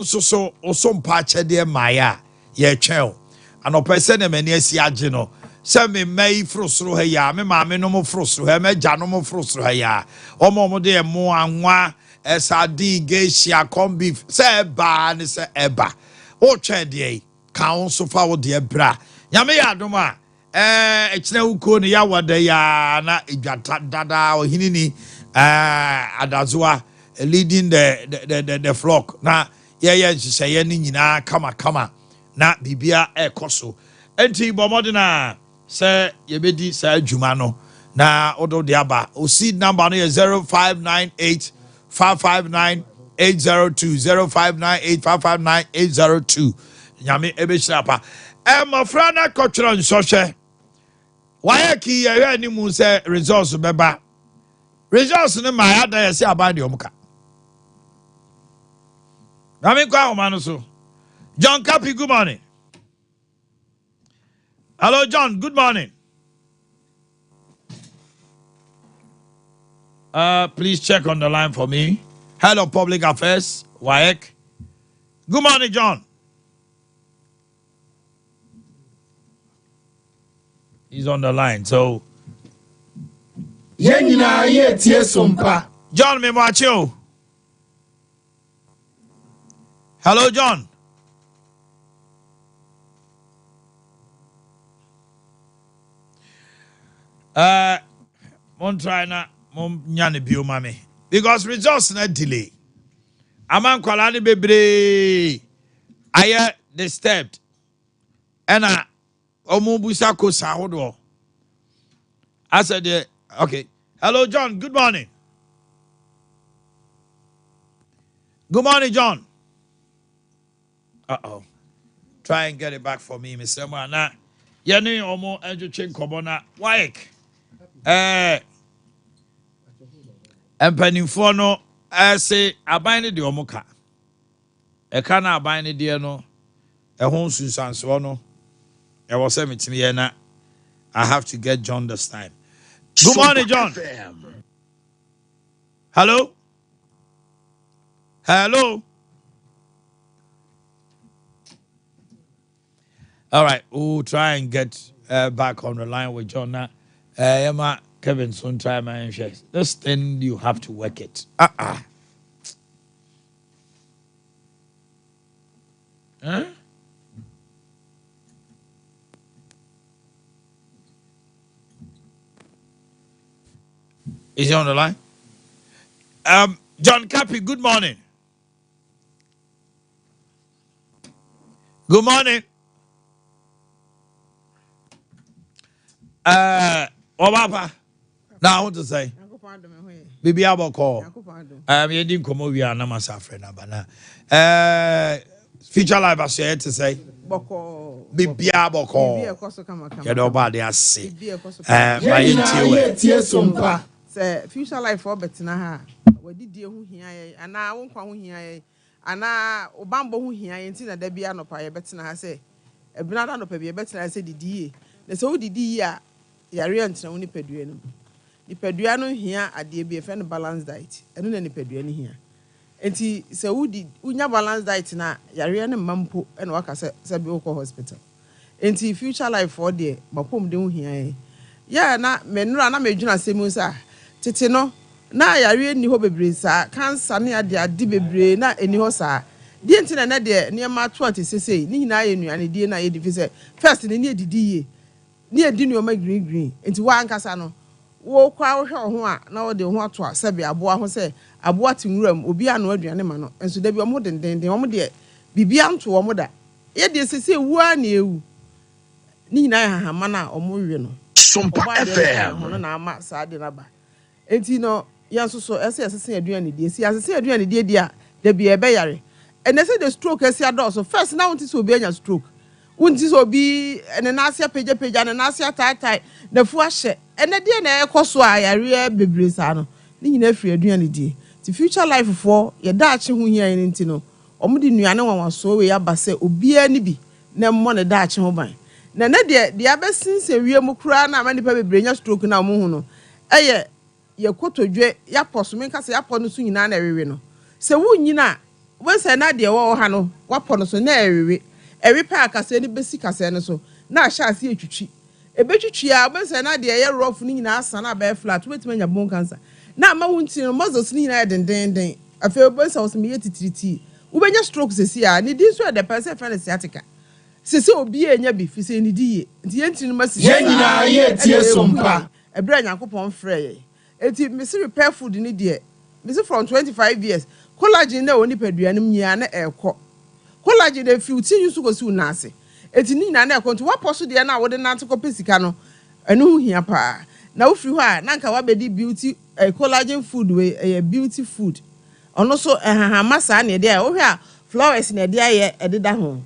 so Sompa chede maya ye twɛn anɔpɛ ne mani asi agye no sɛ me mai frosro ha ya me maame no mo frosro ha me gya no mo frosro ha ya omo de mo anwa sardine geisha corn beef sɛ ba ne sɛ eba o twɛn de ka so fa wo de bra nyame ya adom a ekyina wuko ne ya wada ya na edwata dada ohinini adazoa leading the flock na ye nhyehyɛ ne nyinaa kama na bibia ekoso enti bomodena say yebedi sa adwuma no na odo de aba o seed number no 0598 559 802 0598 559 802 nyame ebeshira pa mafra na kotwero nsohwe WAEC ye ni mu say results beba results ne ma ya da ye say aba de omka nyame kwa o ma no so John Capi, good morning. Hello, John, good morning. Please check on the line for me. Head of Public Affairs, WAEC. Good morning, John. He's on the line, so. John, me watch you. Hello, John. Mon try na mon nyane bio mame because results na delay aman kwala ne bebre aye disturbed ena omo busa ko sa hodo I said okay. Hello John, good morning. Good morning John. Try and get it back for me Mr. Mana yene omo enjo chen kobona WAEC empanimfo no say aban ne de omuka eka na aban ne de no ehon sunsanso no e was say metimi ye na I have to get John this time. Good morning John. Hello. All right, we'll try and get back on the line with John now. Emma Kevin soon try my interest. This thing you have to work it. Huh? Is he on the line? John Capi, good morning. Good morning. Obapa. Now what to say? Bibi aboko. You didn't come over here na masafre na bana. Future life as you to say. Boko. Bibi aboko. Bibi ekoso kama. You know about the ase. My Sompa. Say future life for betina ha. We didi hu hia ana wo kwa hu hia ana obambo hu hia nti na da bia no pa ye betina ha say. Ebinada no pa bia betina say didi. Na so didi a yare antina woni padua no nipadua no hia ade bi efe no balance diet eno na nipadua no hia enti se wudi unya balance diet na yare no mampo eno waka se bi wo hospital enti future life for there mapom de ho hia ya na menura na medwuna semu sa tete no na yare ni ho bebre sa cancer ne ade bebre na eni ho sa die ntina na de ne ma to atesesei ni nyina ye nuane die na ye di fi se first ne ne didi ye ni edi ni o ma green enti wa ankasa no wo kwa wo hwe ho a na wo de ho ato a sebe aboa ho se aboa tinwuram obi ano aduane ma no enso da bi omo denden omo de bibia nto omo da ye de sese ewu a na ewu ni nyina hahama na omo hwe no Sompa FM no na ama sa de na ba enti no ya so ese aduane de esi ase aduane de dia da bi ebe yare enese the stroke esi adoso first na wonti so obi anya stroke wonti so bi ene na asia peja na asia tai na fu ahye ene de na ekoso a yare bebre sa no ni nyina afiri aduane die ti future life for ye da ache hu hia yin nti no omo de nuane wanwaso we abase obi ani bi na mo ne da ache ho ban na de abesinse wiem kura na amanipa bebre nya stroke na mo hu no ye kotodwe ya poso menka se ya po no so nyina na ewewe no se wu nyina when say na de wo ha no wapo no so na erewe pa akase ni besi kase no so na ahya ase etwitwi ebetwitwi a when say na de ye rough ni nyina asa na be flat wetima nya bone cancer na ma wunti no muscles ni nyina den afi when say me titiriti ubenya stroke sesi a ni din so the person friend sciatica sesi obi enya bi fi se ni diye nti yenti no masi nyina ye tie sompa ebra nyankopon frɛ eti me se repair food ni de me se from 25 years collagen na oni paduanum nyia na ekɔ collagen na fi uti yusu go si unase eti ni na ekɔ nti waposo de na wode nante kɔ pesika no enu hu hia pa na wo firi hɔ a na nka wabedi beauty collagen food we beauty food ono so masa na de a wo hwɛ a flowers na de aye ededa ho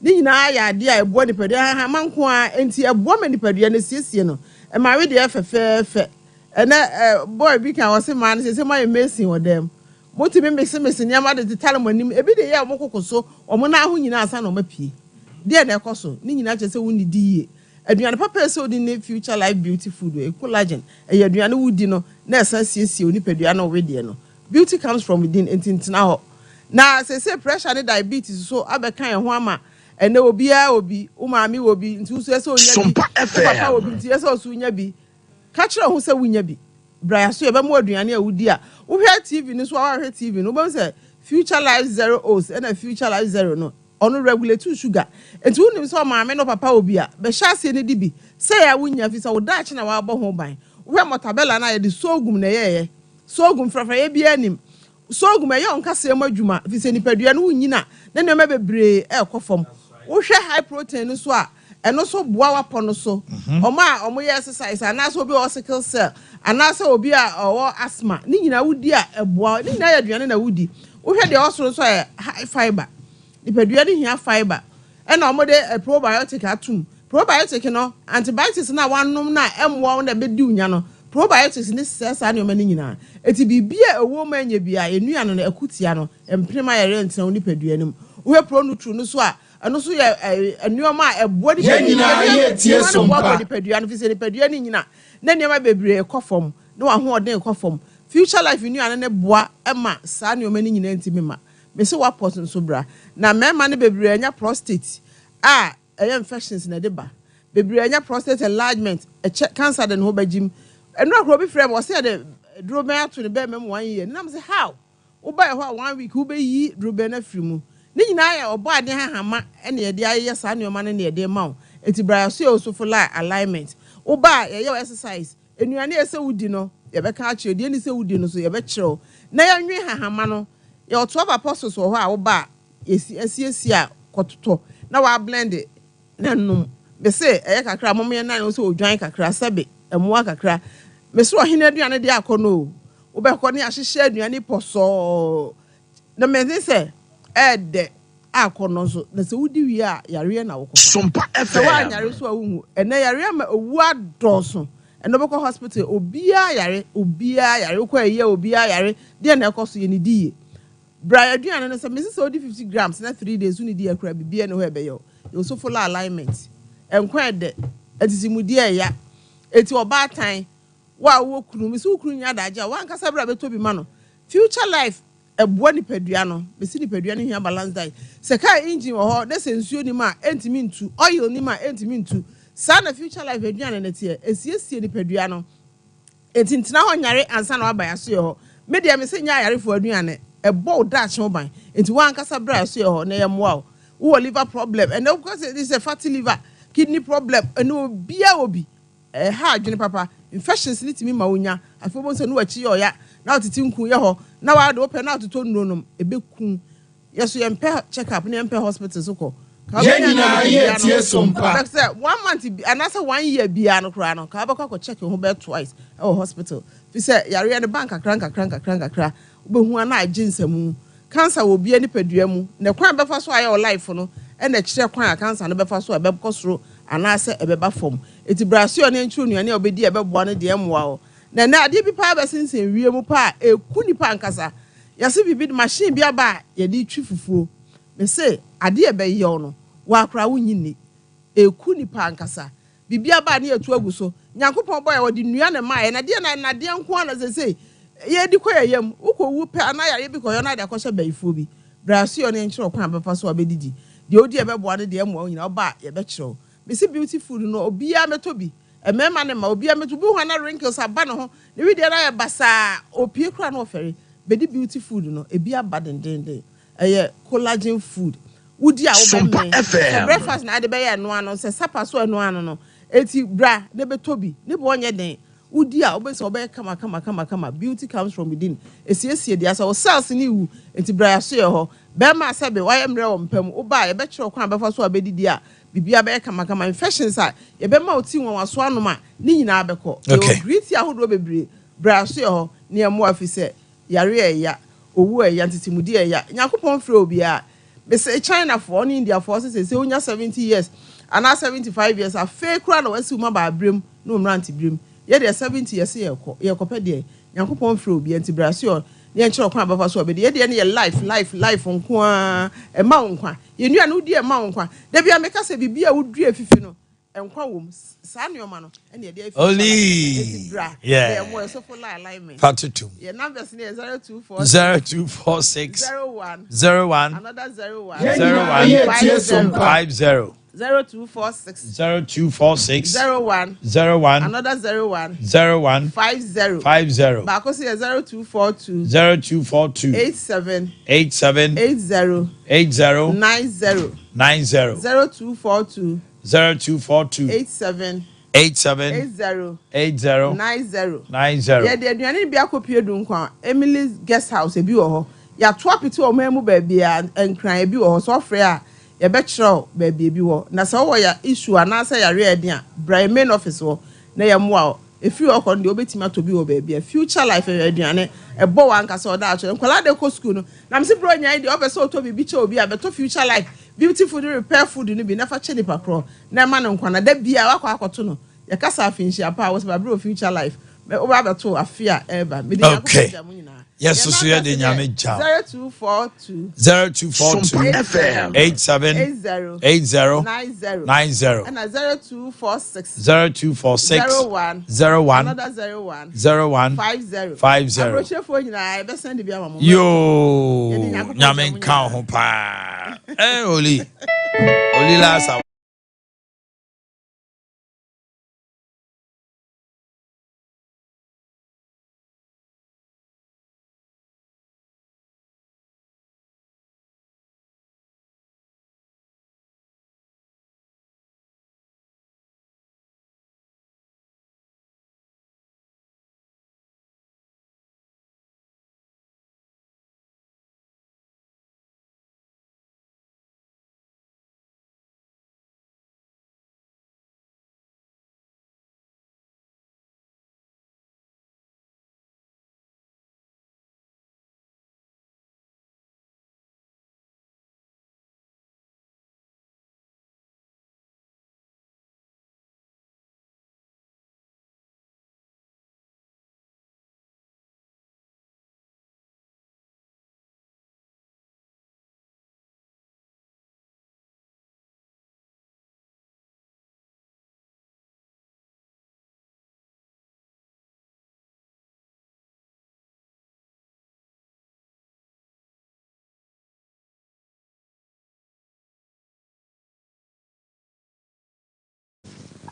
ni nyina ya ade a ebo ni padua manko a enti ebo ma ni padua na siesie no e ma we de fefefe ena boy bi kan wose man se ma mesin wodem moti me mese nyama de titale manim ebi de ya omokokoso omo na aho nyina asa na omapie de na ekoso ni nyina chese woni diye aduane papa so di ne future life beauty food we collagen e aduane wudi no na esa siesie oni padua na we de no beauty comes from within entintina ho na se pressure ne diabetes so abekan ho ama ene obi umami obi nti uso ese onya bi papa obi nti ese oso onya bi ka kire ho se wunya bi bra so ye be mo aduane a wudi a wo hwe TV ni so wa hwe TV no bo se future life 0 O's and future life 0 no ono regulate sugar enti unim so maame no papa obi a be hya ase ne di bi se ya wunya fi so wo da chi na wa bo ho ban wo hwe motabela na ye di sogum na ye sogum frafra ye bi anim sogum ye onka se ma dwuma fi se nipadua no wunyina na ne ma bebre ekofom wo hwe high protein so a eno so boa wapo no so omo ye exercise ana so obi o sickle cell ana so obi a o asthma ni nyina wudi a eboa ni nyina ya aduane na wudi wo hwe de osoro so high fiber nipadua ni hia fiber ena omo de probiotic atum probiotic no antibiotics na wanom na emwo na bedi unya no probiotics ni sesa na o mani nyina eti bibia ewo ma nya bia enua no na akutia no emprema ya rent na nipadua nim wo pronutru no so a ano so ye enuoma ebo di nyina ye tie sompa di padua no fi se di padua ni nyina na nneema bebre ekofom na wa ho ode ekofom future life enu ane ne boa ema saa nneema ni nyina ntimi ma me se wa pot nso bra na mema ne bebre anya prostate infections na de ba bebre anya prostate enlargement cancer de no bagim enu akro bi frem wo se de drobe ato ne be mem 1 year na me se how wo ba ho 1 week wo be yi drobe na frimu ni nyina ya obo ade hahama ene ye de aye saa nneoma ne ye de ma eti bra so so for alignment wo ba ye exercise enuane ese wudi no ye be ka ache de ni se wudi no so ye be kire na ya nwe hahama no ye oto apostles wo ho a wo ba esi a kototo na wa blend na num be se eye kakra mom ye nan so odwan kakra sebe emoa kakra me so ohene aduane de akono wo be ko ne ahyehye aduane poso na me se ede akono so na se wudi wi a yare na wokofa sompa efe wa yare so awu ene yare ma owu adoso eno beko hospital obia yare ko eye obia yare de na ekoso ye ni diye bra aduane no se me se odi 50 grams na 3 days uni di akra bibia no hebe yo so full alignment enkwa ede atisimudi ya eti oba tan wa wo kunu me se kunu nya daja wa nkasa bra beto bi ma no future life eboa ni padua no be si ni padua ni hia balance diet se kai engine wo ho na se nsuo ni ma entimi ntu oil ni ma entimi ntu sa na future life aduane na tie esiesie ni padua no entintina ho nyare ansa na waba yaso ho me de me se nya yare fo aduane ebo da che ban enti wan kasa bra yaso ho na yemwa wo liver problem and because it is a fatty liver kidney problem and obia obi ha adwene papa infections ni timi ma wonya afobon se no wachi yo ya na otiti nku ye ho na wa do open na ototo nunom ebeku yeso ye mpe check up na mpe hospital so ko nyina ye tie sompa like say 1 month and say 1 year bia no kra no ka ba kwa check ho be twice e hospital fi say yare ne bank akran obehu ana aginsam cancer wo bia ni padua mu ne kwan be fa so aye o life no e na kire kwan cancer no be fa so e be kosoro ana se e be ba fom eti brasio ne nchu nuane obedi e be boa no de emwa o na ade bi pa ba sensen wie mu pa eku ni pa nkasa yase bibi machine bia ba ye di twi fufuo me se ade e be ye no wa akra wunyini eku ni pa nkasa bibia ba ne etu aguso nyankopon boy wo di nuane ma na de nko ana se ye di koyayam uko wu pe ana yare bi koyo na de akosha baifo bi Brasu on enchiro kwan befa so abedidi. The odi ebeboa ne de mo nyina oba ye be chiro. Me see beautiful no obia metobi. E mema ne ma obia metubi ho na wrinkles aba ne ho. Ne wi de na ye basa opie kra no ofere. Bedi beautiful no ebia badendende. Eye collagen food. Udi a Sompa FM. Breakfast na ade be ye no ano se sapa so no ano no. Eti bra ne betobi. Ne bo onye den. Udi a obese obe kama beauty comes from within. Esiesie dia so cells ni wu enti bra so ye ho. Be ma se be why mre wo mpam. Oba ye be kire kwan befa so abedidi a bibia be kama infections a ye be ma oti won waso anoma ni nyina abekọ. Okay. Greet ya hodo bebre. Bra so ye ho ne emo afise yare ya owu ya ntitimudi ya. Yakopon frɛ obi a be say China for on India for say onya 70 years and 75 years a fake kra na wasi uma ba abrem no mranti brem. Ye de 70 years ye kɔpɛ de Yakopon frɛ obi anti Brazil ne enkyerɛ kwan abafa so obedi ye de ne ye life nko a e ma nkwa ye nua no di e ma nkwa da bia meka se bibia wodua fifi no enkwa wom saa ne oma no ene ye de afi Oli. Yeah. Mo so full alignment Fatutu. ye numbers ne 0246 01 01 another 01 50 0246 0246 01 01 another 01 01 50 50 back say 0242 0242 87 87 80 80 90 90 0242 0242 87 87 80 80 90 90 yeah the aduane bi akopie du nkwa Emily's guest house ebi wo ho ya to apete o mamu ba bia enkran ebi wo ho so frɛ a ye be kyerɛw ba bia ebi wo na sɛ wo ya issue anasa ya re ade a bra main office wo na ye moa efi wo kɔ de obetima to bi wo ba bia future life aduane ebo wan ka sɛ oda atwe nkwala de ko school no na mse bro nya ide obese oto bi che obi a beto future life beautiful repair food no bi never che nipa kro na ma no nkwana da bia wakɔ akoto no ye kasa afinshi apa wo se ba bro future life me oba beto afia eba me de yakɔ yes so ye de nyame jam 0242 0242 FM 87 80 90 and 0246 0246 01 01 another 01 01 50 50 approach for you na e be send bi amamo yo nyame nka ho pa oli lasa.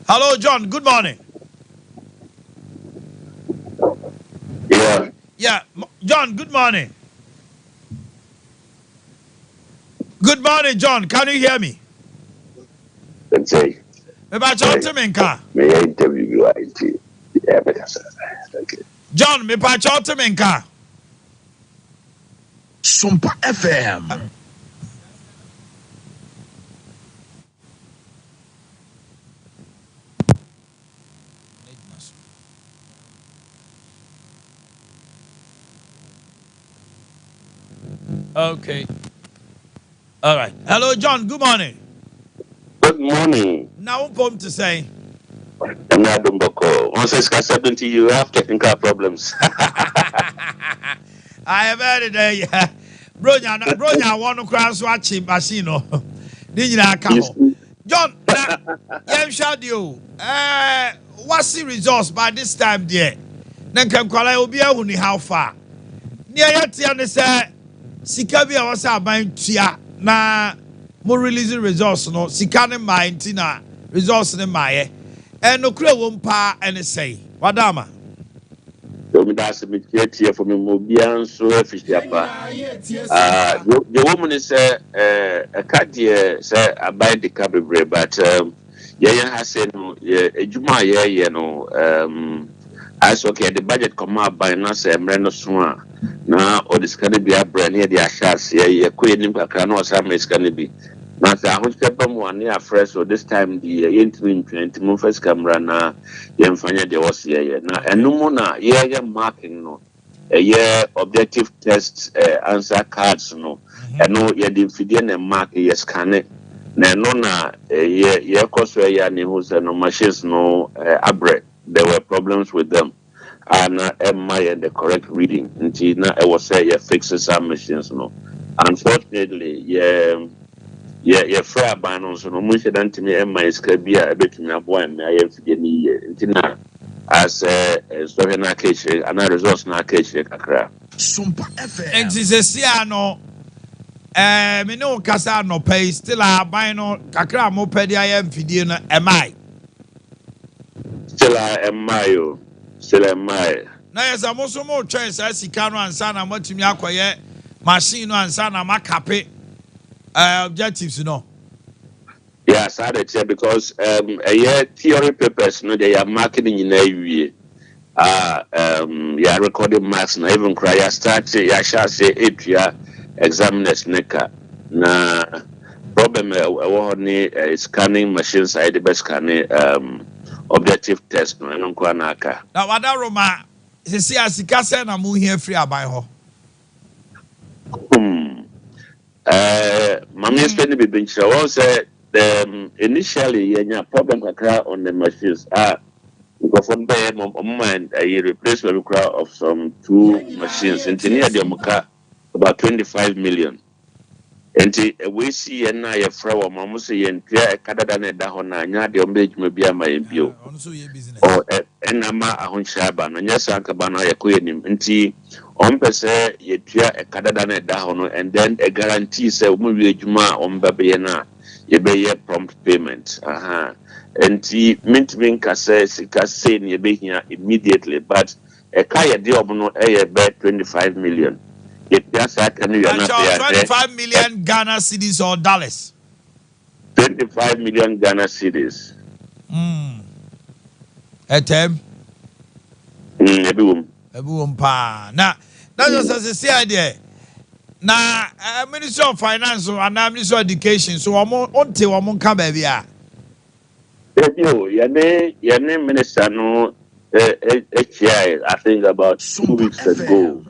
Hello, John. Good morning. Yeah, John. Good morning. Good morning, John. Can you hear me? Let's say. May I interview you? John, me pa chote menka. Sompa FM. Okay. All right. Hello, John. Good morning. Good morning. Now, I'm to say. And I don't go. Once I said to you, have technical problems. I have heard it there. Yeah. Bronya, want to cross watching machine. Did you come? John, I'm sure you. What's the results by this time, dear? Then can call I will be only how far. Near yet, say sika bi a wasa aban tua na mo release results no sika ne mind na results ne maye no kura wo mpa ene sei wadama so that's me tie for me mo bia so efisiapa the woman is a card say aban de ka bebre but has said no ejuma no as okay the budget come out by now say mreno so na o discard be a brand here the ashas ye nim kakra na o sa mescan be na say ahun step mo ane afresh so this time the entering 20 mo first camera na ye mfanya de was ye na enum na ye marking no objective test answer cards no eno ye the fidie na mark ye scan na no na ye koso ya ni hu say no machines no abre there were problems with them and the correct reading until now I was say fixes some machines no unfortunately fair ban so no much than to me is kabia betumi aboa me ayemfide ni ye until as so na keche and resource na keche kakra Sompa FM and this no me no kasa no pay still aban no kakra mo pedi ayemfide no am still am I na yes amoso mo twen sa sika no ansa na matumi akoye machine no ansa na makape objectives no yes I did because theory papers no they are marketing in a recording marks na even cry start shall say examiners neka na problem scanning machines I the best scanning objective test no eno kwa naka na wada roma se asika se na mu hia free aban ho mami spend be bench was initially yenya problem kakra on the machines because from there mind a replacement of some two machines engineer the about 25 million and we see and na your fraud mama say yentua kadada na da ho na anya de ombejuma bia ma bio ono so ye business or enama ahonshaba no nyesa akaba na yakoyenim nti ompese yetua kadada na da ho no and then a guarantee say omu wi adwuma ombabe na yebeye prompt payment nti mint ka say sika say ne yebehia immediately but a kaya de obono e be 25 million. It just can you 25 million Ghana cedis or dollars 25 million Ghana cedis etem ebuum pa na just say idea na Ministry of Finance and Ministry of Education so onte wo nka ba bia yene minister no I think about 2 weeks ago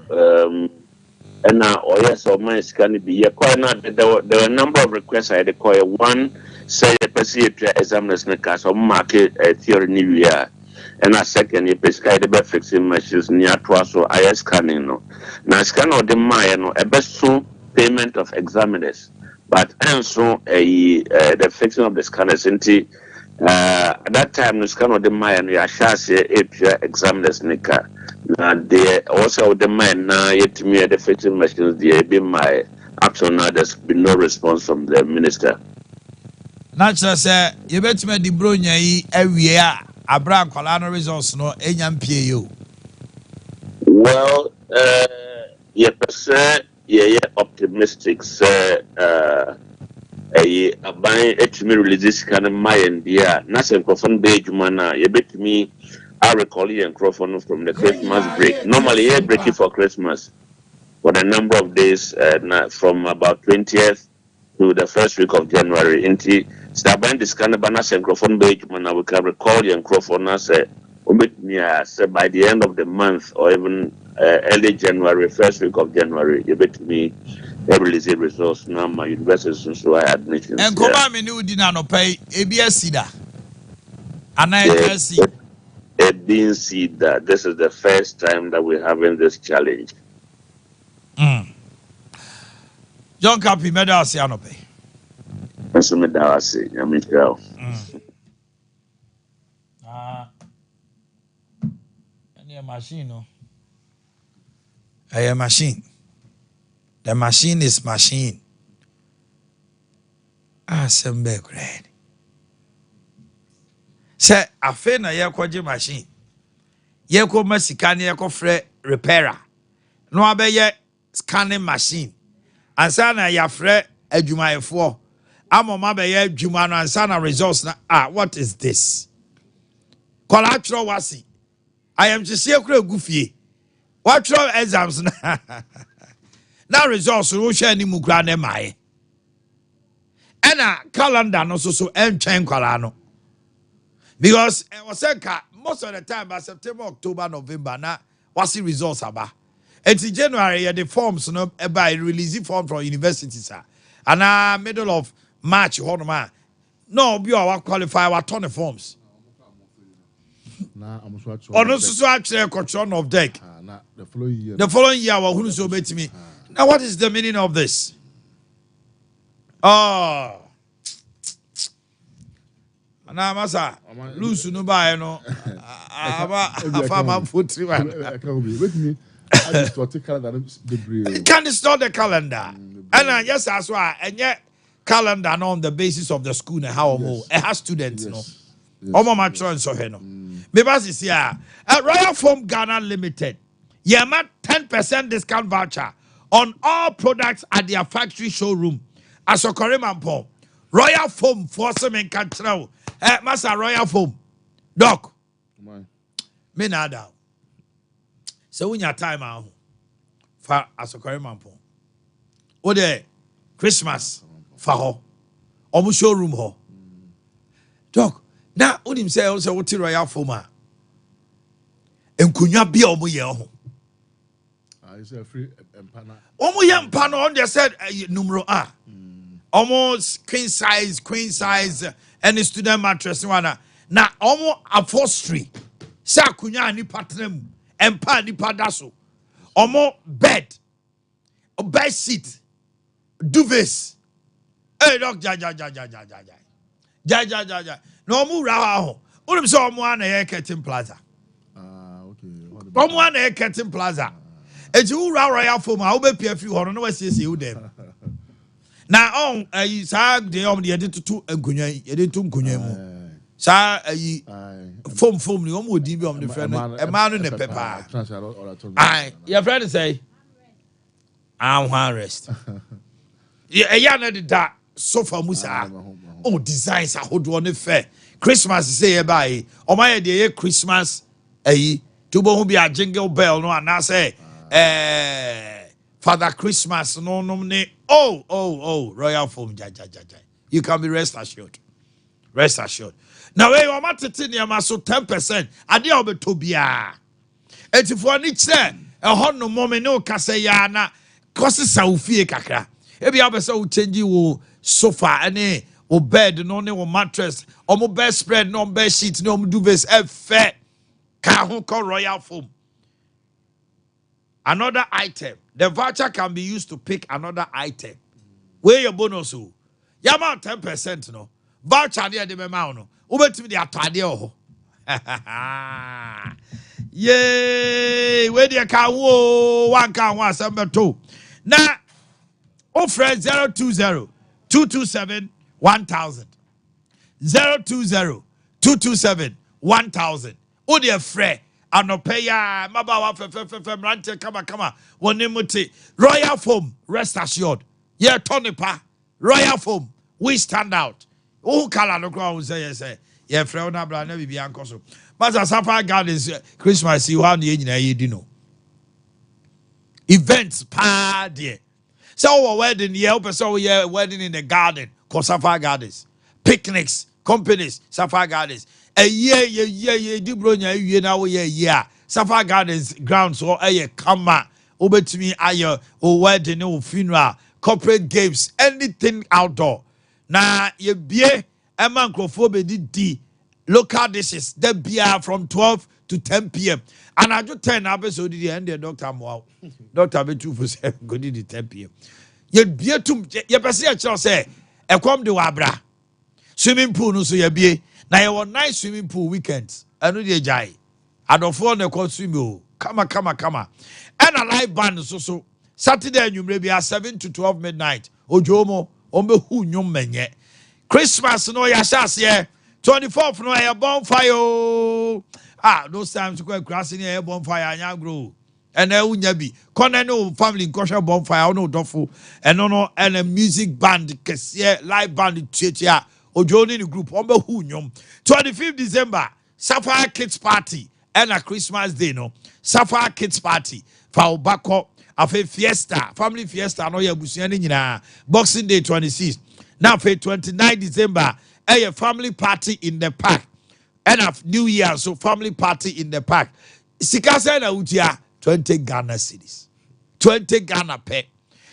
and now yes or my scan be there were a number of requests I had to call one say a person examiners na cast or market theory new year and a second you prescribe the fixing machines near so I scanning no now scan or the my no a best soon payment of examiners but also the fixing of the scanners into at that time the scan of the my and we shall say examiners nika na they also the man now yet me the fixing machines they be my up to now there's been no response from the minister. Natural say you bet me the bronya yi awie a abra kwala no results no enya mpie yo. Well yeah optimistic say aban etimi release kind of my idea na se nkofon be adwuma na ye betimi I recall you and Crawford from the Christmas break. Normally, you break it for Christmas for a number of days, from about 20th to the first week of January. Into Staban this kind of banana and Crawford break, when we can recall you and Crawford say by the end of the month or even early January, first week of January, you bet me release results now. My university so I admissions. And come on, me new dinner no pay ABS da. And I see. I didn't see that. This is the first time that we're having this challenge. John Capi, medal si anope. That's medal I say. I mean, any machine, no. A machine. The machine is machine. Assemble grade. Say afe na ye kwaje machine. Ye ko masika ne ye ko frɛ repairer. No abeye scanning machine. Ansa na ya frɛ adwumayefo. Amoma be ye adwuma no ansa na results na what is this? Collateral wasi. I am to see a gufie. What exams na? Now results will share ni mukra ne mai. Ena calendar no so entwɛn kwala no. Because was most of the time by September, October, November na wasi results aba. Until January the forms no by releasing form from universities and middle of March honoma. No be our qualify our ton of forms. Ono so actually control of deck. The following year who so bet me. Now what is the meaning of this? Oh. Na masa lose no buy no. Afama put with me. Can distort the calendar. And yes, as well, and yet calendar on the basis of the school and how it has students, no. Omo matron so he no. Me bas is here. Royal Foam Ghana Limited. Yeah, 10% discount voucher on all products at their factory showroom. As a Koreman Royal Foam for some in control. Master Royal Foam. Doc. Me nada. So when your time out for as a Koreman o de Christmas for her. Omu showroom ho. Doc. Now unim say also what Royal Foam a. Enkunya bia omu ye ho. You say free empana. Omu ye empana on they said numero A. Almost queen size, any student mattress one. Na almost upholstery. Sa kunya ni patnem, empa ni padaso. Almost bed, a bed seat, duvets. Hey, dog, ja. No mu rawa ho. Unim so omo ana ye Curtain Plaza. Okay. Omo ana ye Curtain Plaza. Eji u Royal Foam a obe pia fi ho no we siesie u dem. Now on sa de the edit to nkunya edit to nkunya mu sa foam ni omo odi bi om the friend e ma no ne pepa your friend say I want rest ya na de da sofa musa designs ahodo ne fair Christmas say e bai o ma ye de Christmas to bo hu bi a jingle bell no ana say Father Christmas no ne Royal Foam ja. You can be rest assured. Now we are matete near so 10%. Ade obeto bia. Enti for ni che e ho no moment no kase ya na kosi sa ofie kakra. E bia be say wo change wo sofa ane wo bed no ne wo mattress, o bed spread no bed sheet no duvets e fe ka ho ko Royal Foam. Another item. The voucher can be used to pick another item. Where your bonus? Yama 10% no. Voucher near the amount no. Ubetimi the atade ho. Yay! Where the can one can one number 2. Now, offer 020-227-1000. 020-227-1000. O dear friend. Anopeya mabawa fe mrante kama wonemuti Royal Foam rest assured ye tonipa Royal Foam we stand out who kala no kwa say ye frɛ na bra na bibia nkoso but Sapphire Gardens Christmas you have the nyina ye di no events pa de so wedding ye person ye wedding in the garden called Sapphire Gardens picnics companies Sapphire Gardens a year di bronya wie na wo year Sapphire Gardens grounds so kama obetumi aye o wedding o funeral corporate games anything outdoor na ye bie ema nkrofo be di local dishes that bia from 12 to 10 p.m. and I just 10 episode the end Dr. Moa Dr. be 2 for 7 go di 10 p.m. ye bie tum ye pese e kire say e kom de wabra swimming pool no so ye bie na ye won nice swimming pool weekends anu de jai adofo na ko swim o kama and a live band so Saturday anwumre bia 7 to 12 midnight. Ojomo ombe hu nyum menye. Christmas no ya shase 24th no ya bonfire. Ah, those times to go crossing here bonfire anya grow. And then unya bi. Kone no family nkosha bonfire no dofo. And no and a music band kese live band tietia. Ojo ni group ombe hu nyum. 25th December Sapphire Kids Party and a Christmas Day no. Sapphire Kids Party. Fa obako afe fiesta, family fiesta no ya busuani nyina. Boxing Day 26. Now for 29 December, a family party in the park. And of New Year, so family party in the park. Sikasa na utia 20 Ghana cedis. 20 Ghana pe.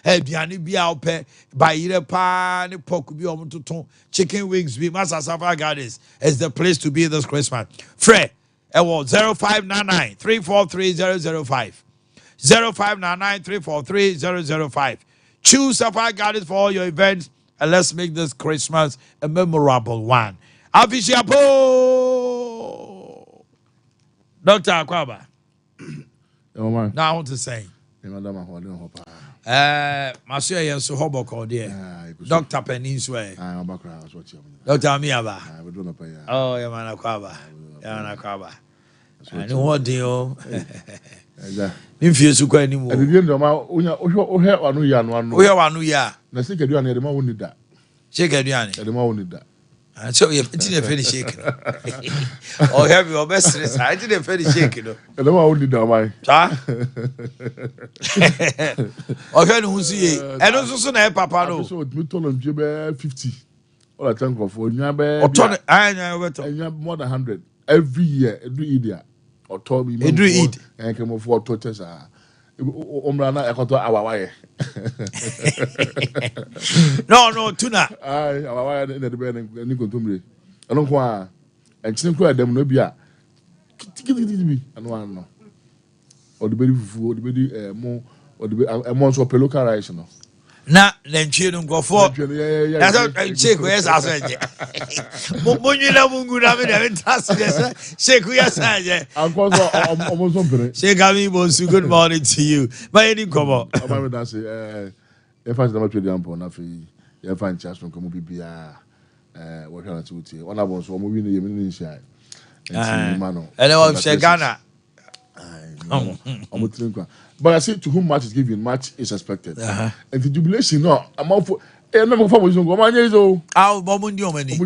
Biani bia ope bayire pa ni pork bi omutoton chicken wings bi Master Sapphire Gardens is the place to be this Christmas. Fred, it was 0599 343 005. 0599 343 005. Choose Sapphire Gardens for all your events and let's make this Christmas a memorable one. Afishiapo Dr. Akwaba. Now I want to say Monsieur Yenso Hoboko dear. Dr. Peninsula. Dr. Amiaba. Oh, Yamana Kwaba. Yamana Kwaba. I know what deal. If you so anymore. And the end of my own yan. We are 1 year. Na sika duane de ma woni da. Shake aduane. De ma woni da. And so you didn't finish shaking. Or have your best stress. I didn't finish shaking. De ma woni da mai. Sa? Okay, no see. And also na papa no. So me tolo nje be 50. All I thank God for nya be. O ton anya we to. Nya more than 100 every year. Edu idia. Or to me. Edu id. En kemo for to tesa. Omrana ekoto awawaye. No, tuna. Ai, awawaye na de be ni kontomre. Eno ko a enchine ko adam no bia. Kitikiti ano ano. O de be fufu, o de be mo, o de be mo so pe local rice no. Na nchie no ngofo. Na so check we esa so je. Mo nyina mungu na me de task de check we esa je. Anko so omo so pere. Check ami bonsu, good morning to you. My any come on. Aba me dance if I na twedi ampo na fe ye fa ncha so nkomo bibia wo hwa na tuti. Ona bon so omo wi ne ye me ni nsia. And I was Ghana. But I say to whom much is given, much is expected. And the jubilation, no, amount for a number of families go my years old. Our Bomun Yomani.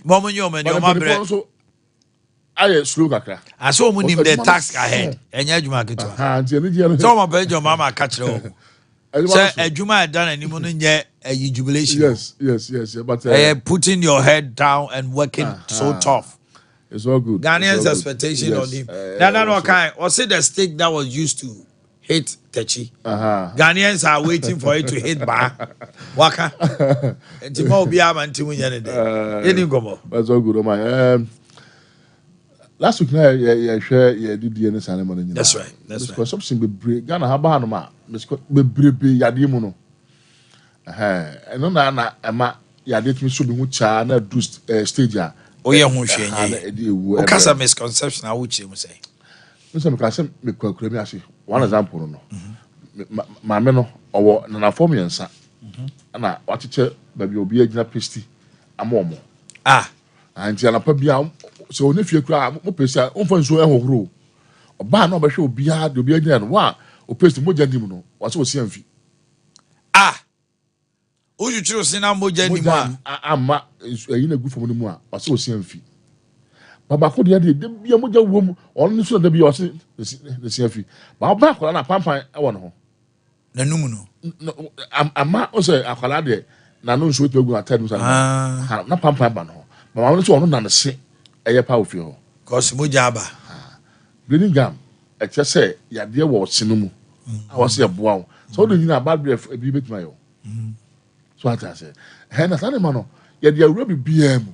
Bomun Yomani. So I slow crack. I saw him the tax ahead. And Yajuma. So my bed, your mamma catch it. Say, Juma had done any money yet a jubilation. Yes. But putting your head down and working so tough. It's all good. Ghanaians' expectation on him. No kind. Was it the stick that was used to hit Techi? Ghanaians are waiting for it to hit Ba. Waka. And Timo Biam and Timu Yanade. That's all good. Oh my. Last week, I share did the NS ceremony. That's right. Because something be break. Ghana haba no ma. Be break yadimu no. And no na ama yadit me so be mu cha na do stage a. Oh yeah, who has a misconception? I would say. Listen, because me kwakura me ase. One example no. Maame no owo na form yensa. Na wachiche baby obi agina pesti amomo. Anti anapa bia so ne fie kura mo pesti a onfa nso ehohoro. Oba na obehwe obi a de obi agina no wa o pesti mo jandim no. Wase o si amfi. Uju chiro sina moja ni ma ama eyi na gu fom ni mu a wase osi amfi baba ko de bia moja wo mu on ni so da bia wase ne si amfi ba ko na pampan e wo no na numu no ama o se akwala de na no nso to gu na tadu sa na pampan ba no mama no so on na ne se eye pa ofi ho cause moja aba bleeding gum e che se ya de wo sinu mu a wase eboa wo so do ni na bad breath e bi betima yo. So what I say, Hena Sanimano, yet you will be BM.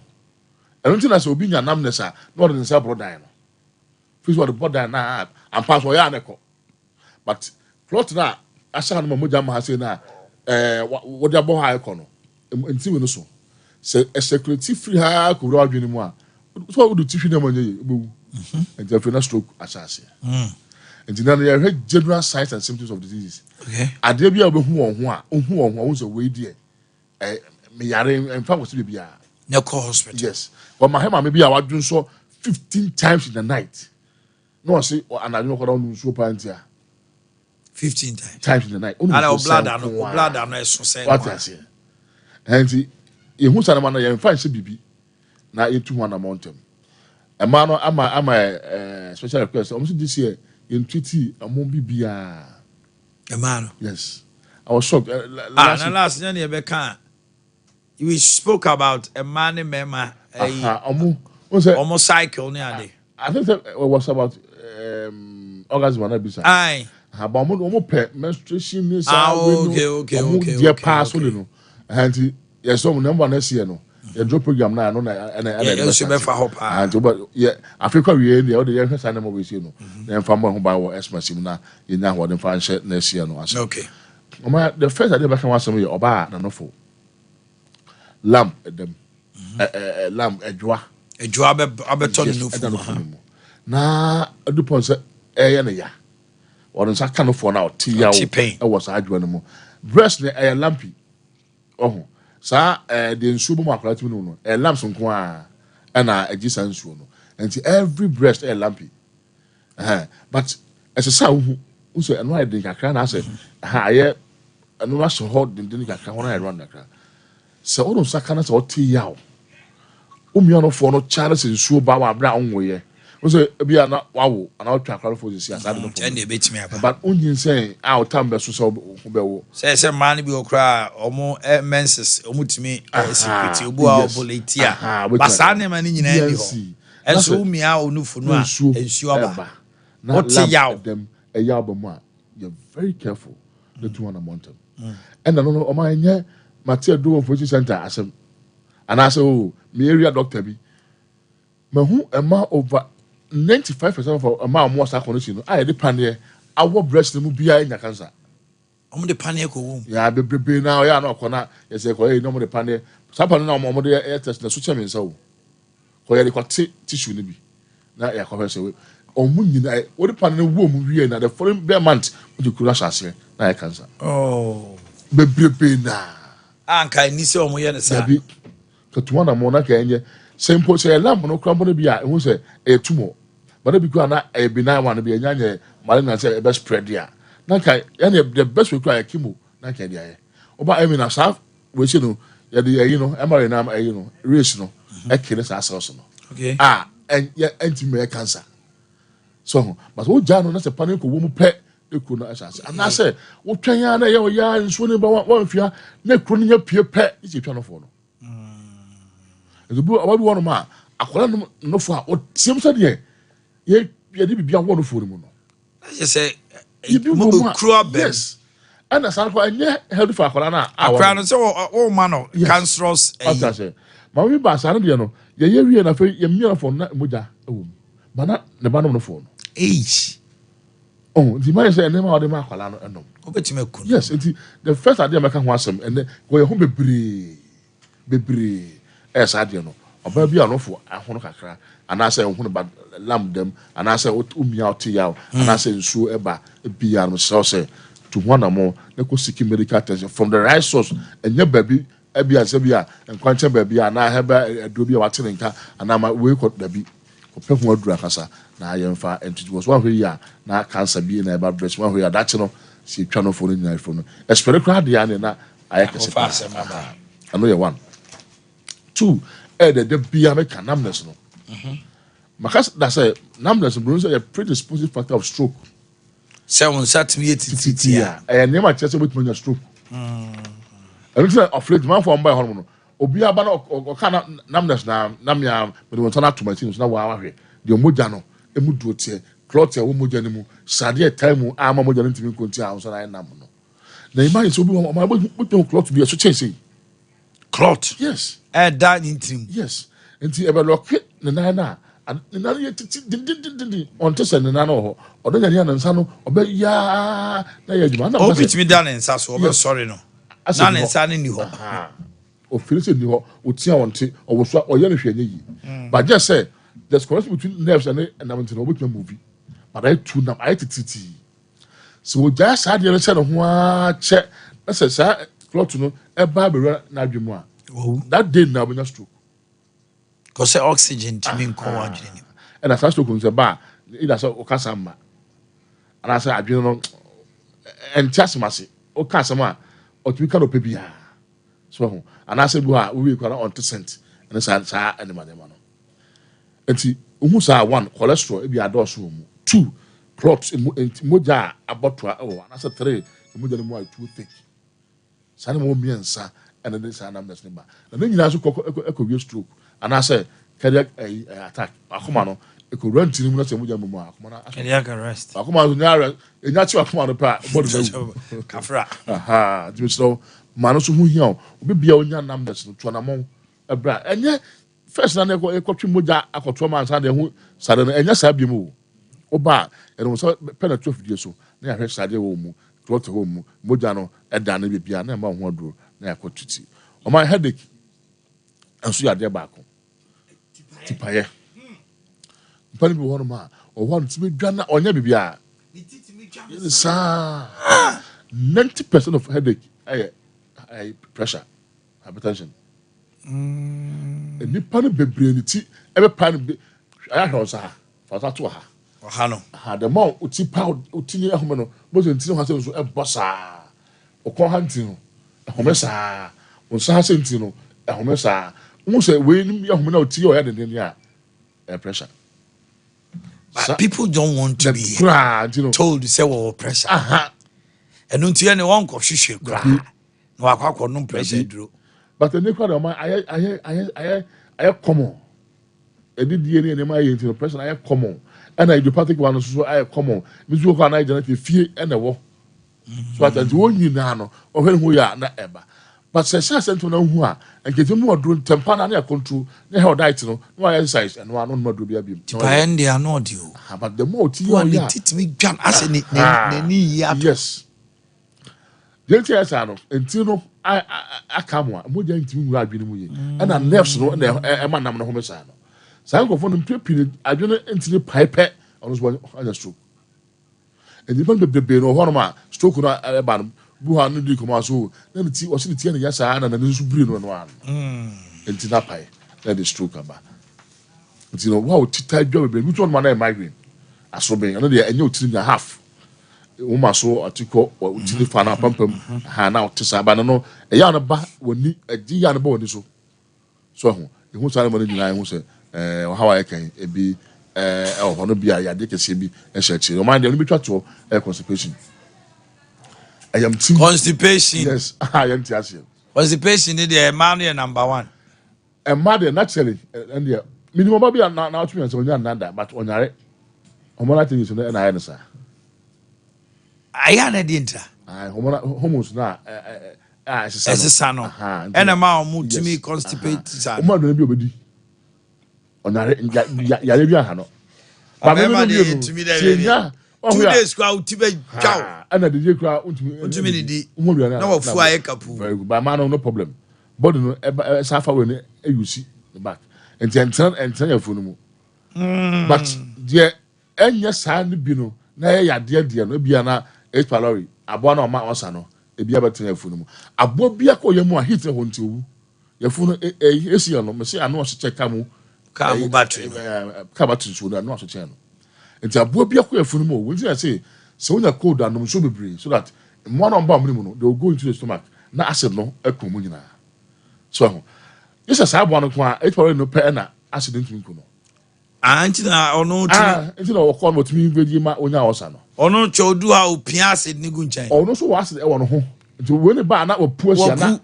I don't think that's will be your namness, not in the Sabro Dino. First, what the body now, and pass for Yanako. But float now, I saw Mamujama has said now, what your boy icono, and see when so. Say a security free hire could rob you anymore. What would you teach them on you? And Jeffrey stroke assassin. And then you have general signs and symptoms of diseases. Okay. Ade bia obehu on so we dey me yare en fa wo se bia. No hospital. Yes. But my mama maybe I wadun so 15 times in the night. No say anadwo ko don so pantia. 15 times in the night. And our blood and so say. What I say. And e hu sana man ya fa se bibi na e 200 mountain. E man no ama special request. Almost this year in treaty amon bibia. E man. Yes. I was shocked. Last year you be kan. We spoke about a man mema almost cycle near. I think it was about orgasm and abuse. Aye. About menstruation is okay. Dear pass, you know. And yes, some number next year, no. The job program now, and should be for hope. But yeah, Africa, we in the other year, I know we know. Then from one who buy what Esma Simna in now, what the fine shirt next year, no. Okay. The first I never can want some of your bar, no, for lamb, them, lamb, a joie. A job, Aberton, na adupon se na ya won sa kan for now ti ya o was adwo no mo breast ne lampy oh sa de nsu bo akora ti no lamps nko a na agisa nsu no and every breast lampy but as a sa hu so eno ai de kakra na say ha ye eno na so hold de kakra won ai run kakra se o no sa kan sa o ti ya o mi ono for no Charles nsu ba wa bra onwo ye so bia na wawo ana otwa kwaro for this year sad no and dey bet me aba but onyin say out time be so be wo say man bi okra omo menses omutimi security obu a obolatia basane man nyina ndi ho enso umia onufu no a ensu aba what yaw them a yaw ba mu a you're very careful the two on a mountain and no o ma nye Matia do for center asem and I say oh me area doctor bi mahu ema over 95% of a man more condition. I had the panier. Our breast will be in cancer. I'm the panier go. Yeah, be now. Yeah, no corner. Yes, no more the panier. Something now more the air test. The switch means so. Where they got tissue be. Now, yeah, converse away. Or moon, what the panier womb we na the following bare month with the crash as here. Now, cancer. Oh, be now. Anka, ni se omo ye ne sa. Be to one among that. Same point say a lamp no crumble be a who say a tumor. But if you not a benign one to be a young man say a best spread there. Nanka any the best require chemo, Nanka dia. Oba I mean as half which you know, Emma race no, a kid's ass. Okay. And yet anti cancer. So, but what John that's a panic woman pet the kuna as and I said, what can you and swimming about one fear, neck running your peer pet is a channel for no. The boy about one man, I call no for what seems to ye. Ye did be a wonderful woman. I just say, you do yes. And as I call ye held for Colana, our crown so all man cancerous. I say, Mammy Bass, I don't know. Ye and a free ye for Muda, but not the bottom of the phone. Age. Oh, the man say, name of the Macolano, and no. Yes, the first idea I can want some, and then go home be as I don't know. Or baby, I know for a honor, and I say, about lamb them, and I say, what me out to you, and I say, so eba, be on say to one or more, they could seek medical attention from the right source, and your baby, Abia, and quantum baby, and I have a doobie of Atinka, and I'm a wake up baby, or people drug us. Now I am far, and it was 1 year, now cancer being about breast 1 year, that's no, see, channel for in the phone. A spirit crowd, the end, I can say, I know you one. 2, the be American numbness. No, because that's a numbness brings a predisposing factor of stroke. 7 sat me and never tested with me a stroke. And it's of late man for by hormone. Obia Bano or can numbness now, Namia, but we turn out to my things now. The Mujano, a Mudutia, Clotia, Mujanimu, Sadia Timu, Ama Mujan to me continue, and I am. The man is my book cloth to be a chasing. Cloth, yes. Dining team. Yes. Until ever lock it, the nana, and none yet on Tessa and Nano, or the Yan and Sano, or be ya, oh, pitch me down in Sasso, sorry, no. As an inside in you, or Phyllis in you, would see on tea, or was or yellow. But just say there's correspondence between nerves and I'm into a movie. but I tune up, I titi. So just had the other side of one check. I said, sir, clock to know a barber na jumwa. That day now we not stroke. Because oxygen to me come and I started to say, "Ba, it has okasama." And I said, "I don't know." And just masi, okasama, or to be kind of baby. So, and I said, "Well, we will on 2%." And I said, "Sir, any man, man." And see, who's one cholesterol? It be a dose room. 2 clots in moja about 2 hours. And I said 3. The moja more too thick. Sana mo miensa, and then sana am nesneba. And then you also echo stroke. And I said, cardiac attack. Akumano, it could run to him. Not a muja. Cardiac arrest. Akuman, and that's what Akumano pa. Kafra. Aha, so Manos who young will be on your numbers to Anamon a bra. And yet, first, I never got to Muja, I got 2 months under who suddenly, and yes, I be moved. Oba, and was penetrative years so. Near her side home, go to home, Mujano, and Danny be piano, and one wardrobe, near Cotuti. On my headache, and so you are there back. Tipaye. Penny be one man, or one to be done on your baby. 90% of headache, pressure, hypertension. And the pan be brain, every pan, I heard her for that to her. Had the mouth, uti pound, uti humano, most in Tino has a bossa, or call hunting, a homessa, or Sasentino, a homessa. Almost a way, young humano, tea or head in the pressure. But people don't want to be told to say, well, pressure. And until anyone could she cry. No, I can't no pressure. But the neighbor of mine, I common. I did DNA and my into the person, I common. And I do particular one, so I common. Miss Walker and I generate fear and a war. So I tell you, you know, or when we are not ever. But says I sent to know who are and get you more doing tempana near control, they have died to know, no exercise and one on more to be a bit. They are not you. But the more you want it to me, John, as in it, yes. Yes, I know. Until I come one, more than to me, and I left no, and a man am no homicide. So I go for them period. I don't enter the pipe on this one on the stroke. And even the baby no one stroke on a bottom. Buha no di come so na the tea was the tea and yes and then the brain one until that pie let the stroke about you know wow tight job which one man migraine aso ben no dey enyo 3.5 woman so atiko o tiri fa na pampam ha na otisa ba no e ya no ba woni agi ya no ba woni so ho e hu sare mo ni nyina e hu se how I can e bi ho no bia ya de kese bi e hye o man dey no bi twa to constipation. I am constipation. Yes, I am Tiasia. Constipation is the man number 1. And mother naturally, and the minimum baby are now to me so nada, but on your hormonal things and I answer. I am a dinner. I homos now as a son, and a man moved to me constipate. Mother be obedi. On your Hano. But to me, there 2 days crowd to be cow. And the day crowd to me. No, fly capu. Very good, but man, no problem. But no, suffer when you see the back and tell your phone. But dear, and yes, I bino, nay, ya dear, no be an H. Palori, a one of my osano, a be able to your phone. A bobia call your more hit a home to your phone, a Asian, Monsieur, I know to check Camu battery, Cabatus would not to channel. And a bobia call your phone more, which I say, so when a cold and no should be brave, so that one on bomb, they'll go into the stomach. Na acid no ekomuna so this is how one kwa it probably no pay na accident nko no anti na ono ti anti na okọ no timi vedi ma onya osa no ono chodu a opia acid ni gu nchan ono so was e wono ho nti we ne ba na opu asia na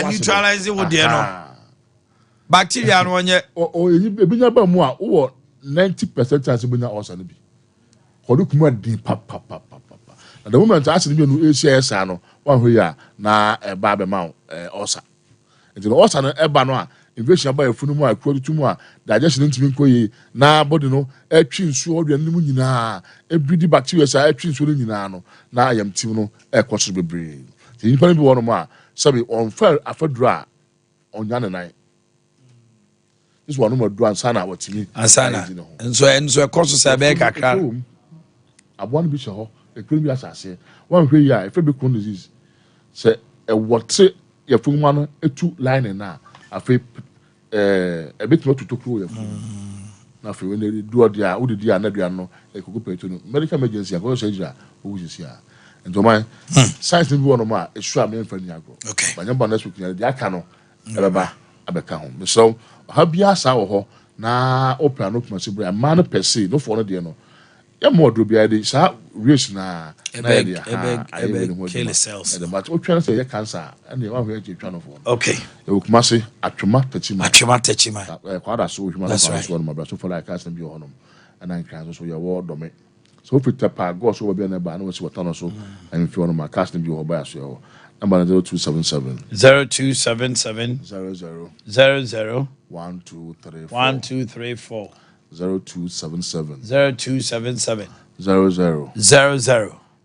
neutralize wo de no bacteria no onye ebinya ba mu a wo 90% chance ebinya osa no bi kodu kuma din pap at the moment acid bi no ACS no one here na eba be ma osa nti no osa no eba no a invasion ba efunu mu a kwadu mu a digestion ntimi nkoyi na body no atwi nsu odwan mu nyina ebidi bacteria sa atwi nsu no nyina no na ayam tim no ekoso bebre ti nipa bi wono mu a sabi on fair afadura onya ne nan this one no do ansana watimi ansana enso ekoso sa be kakra aboa no bi hyɛ hɔ ekuro bi asase wɔn hwɛ yi a efe bi crohn disease sɛ ɛwɔte yɛfuma no etu line na afei ebetuma tutokuro yɛfum na afei when they do dia wo di na dua no ekoko peto no medical emergency akɔ sɛ jira wo sisi a nto man science bi wɔ ma esu a me mfa ni agro banya ba na so kinya dia aka no ɛbɛba abɛka ho so ha bia sa wɔ hɔ na opera no kuma se bra man no per se no for no de no ya mo do bia de sa race na ya de kill cells the but o twa say ya cancer and you want to twa no for okay e kuma se atwoma tachima kwada so huma na so no ma so for like cancer bi ho no and I can so ya wo do me so if it pa go so we be na ba na we see water no so and if you want ma cancer bi ho ba so number 0277 00 1234 0277 00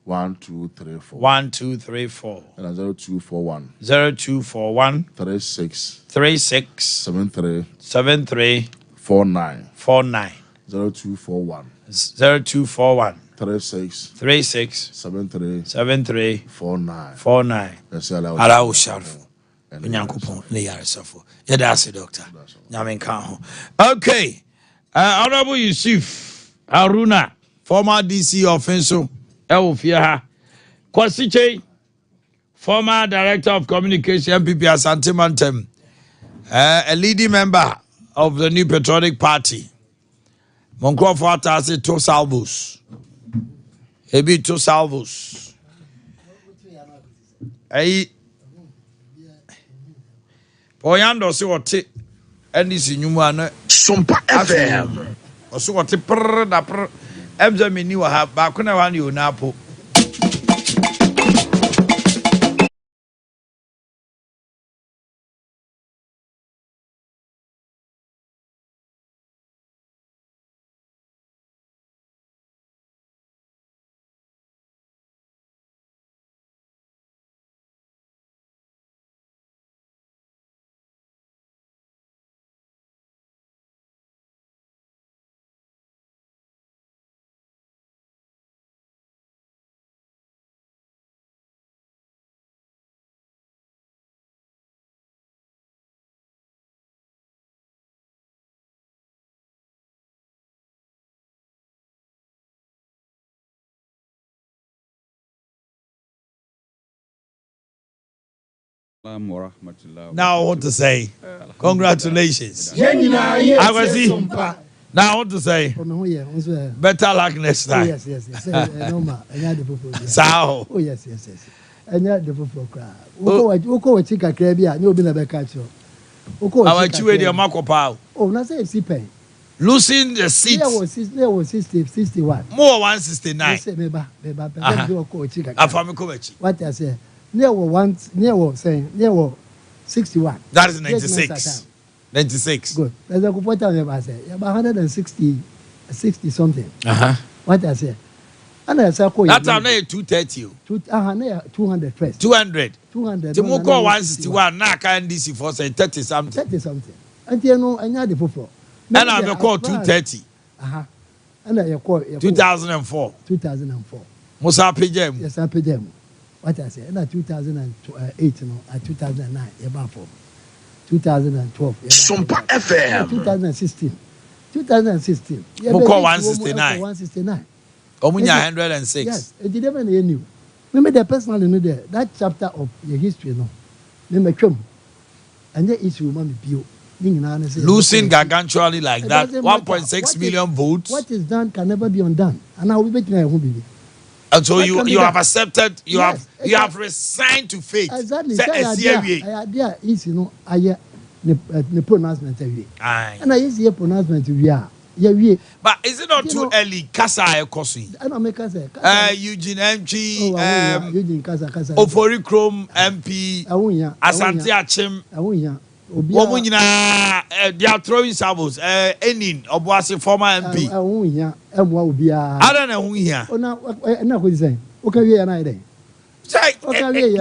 1234 and 0241 36 73 49 0241 36 73 49 allow sharfu nyankopon ne yaresafo yeda ase doctor nyamen kan ho okay honorable Yusuf Haruna former DC of Enso Elfia ha Kwasiche former director of communication MPP Asante Mantem a leading member of the New Patriotic Party Moncroft Atase two salvos ebi two salvos ai Oyando se wote eni sinyumu ana Sompa FM oso wote prr da prr ebza meni wa ha ba kuna wa ni onapo Now I want to say congratulations. I was see. Now I want to say better luck next time. Yes. Sao. Oh yes. Enya the people cry. Oko wachi kakra bia na obi na be catch you. Oko wachi. Our chiwe de makopa. Oh, na say FC pen. Losing the seats. There was 61. More 169. Say meba. Oko wachi kakra. Afami kovechi. What I say? Near 61. That is 96. 96. Good. There's a good I say about 160 something. What I say? And I say that's now 230. 200 first. 200. Timoko 161 na can DC for say 30 something. And you know anya the people. And I be call 230. And I call 2004. Musa Pjem. Yes, I paid them. What I say, in 2008, no, 2009, about 2012, Sompa FM, 2016. Who call 169? 169. Omunya 106. Yes, it didn't even knew. Remember the personal know there, that chapter of your history, no. Remember, come and the issue, mommy, losing gargantually like that, 1.6 million votes. What is done can never be undone, and I will be betting. And so you have accepted, you have resigned to fate. Exactly. Idea is I the pronouncement every. And I use the pronouncement we are. But is it not too early? Kasa Ekosi. I don't make us Eugene MG, Eugene Kasa. Ofori Chrome MP, Asante Achim. Womunyina they are throwing sables enin obuase former MP emwa obia ada na hu hia ona na ko say o ka wie na ide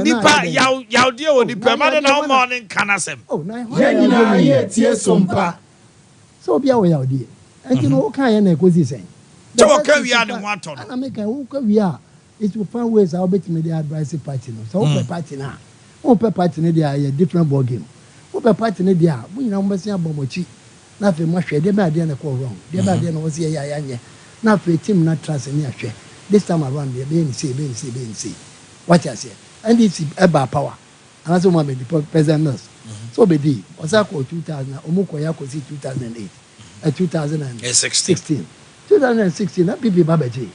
nipa yaw de o nipa ma na o morning kanasem oh na ye tie sompa so obia wo yaw de enti no o kan ye na ko si say So what can we add in one ton? And I make a we are. It will find ways I'll bet me the advice party. So open party now. Open party there a different ball game. Open party there. We know must have Bomochi. Nothing much. They may be call wrong. They may be was here. Now for a team not trust in your share. This time around, they're being see. What I say. And it's about power. And that's what the president knows. So be the Osako 2000, Omoko Yako 2008, 2016. 2016, that people Babaji.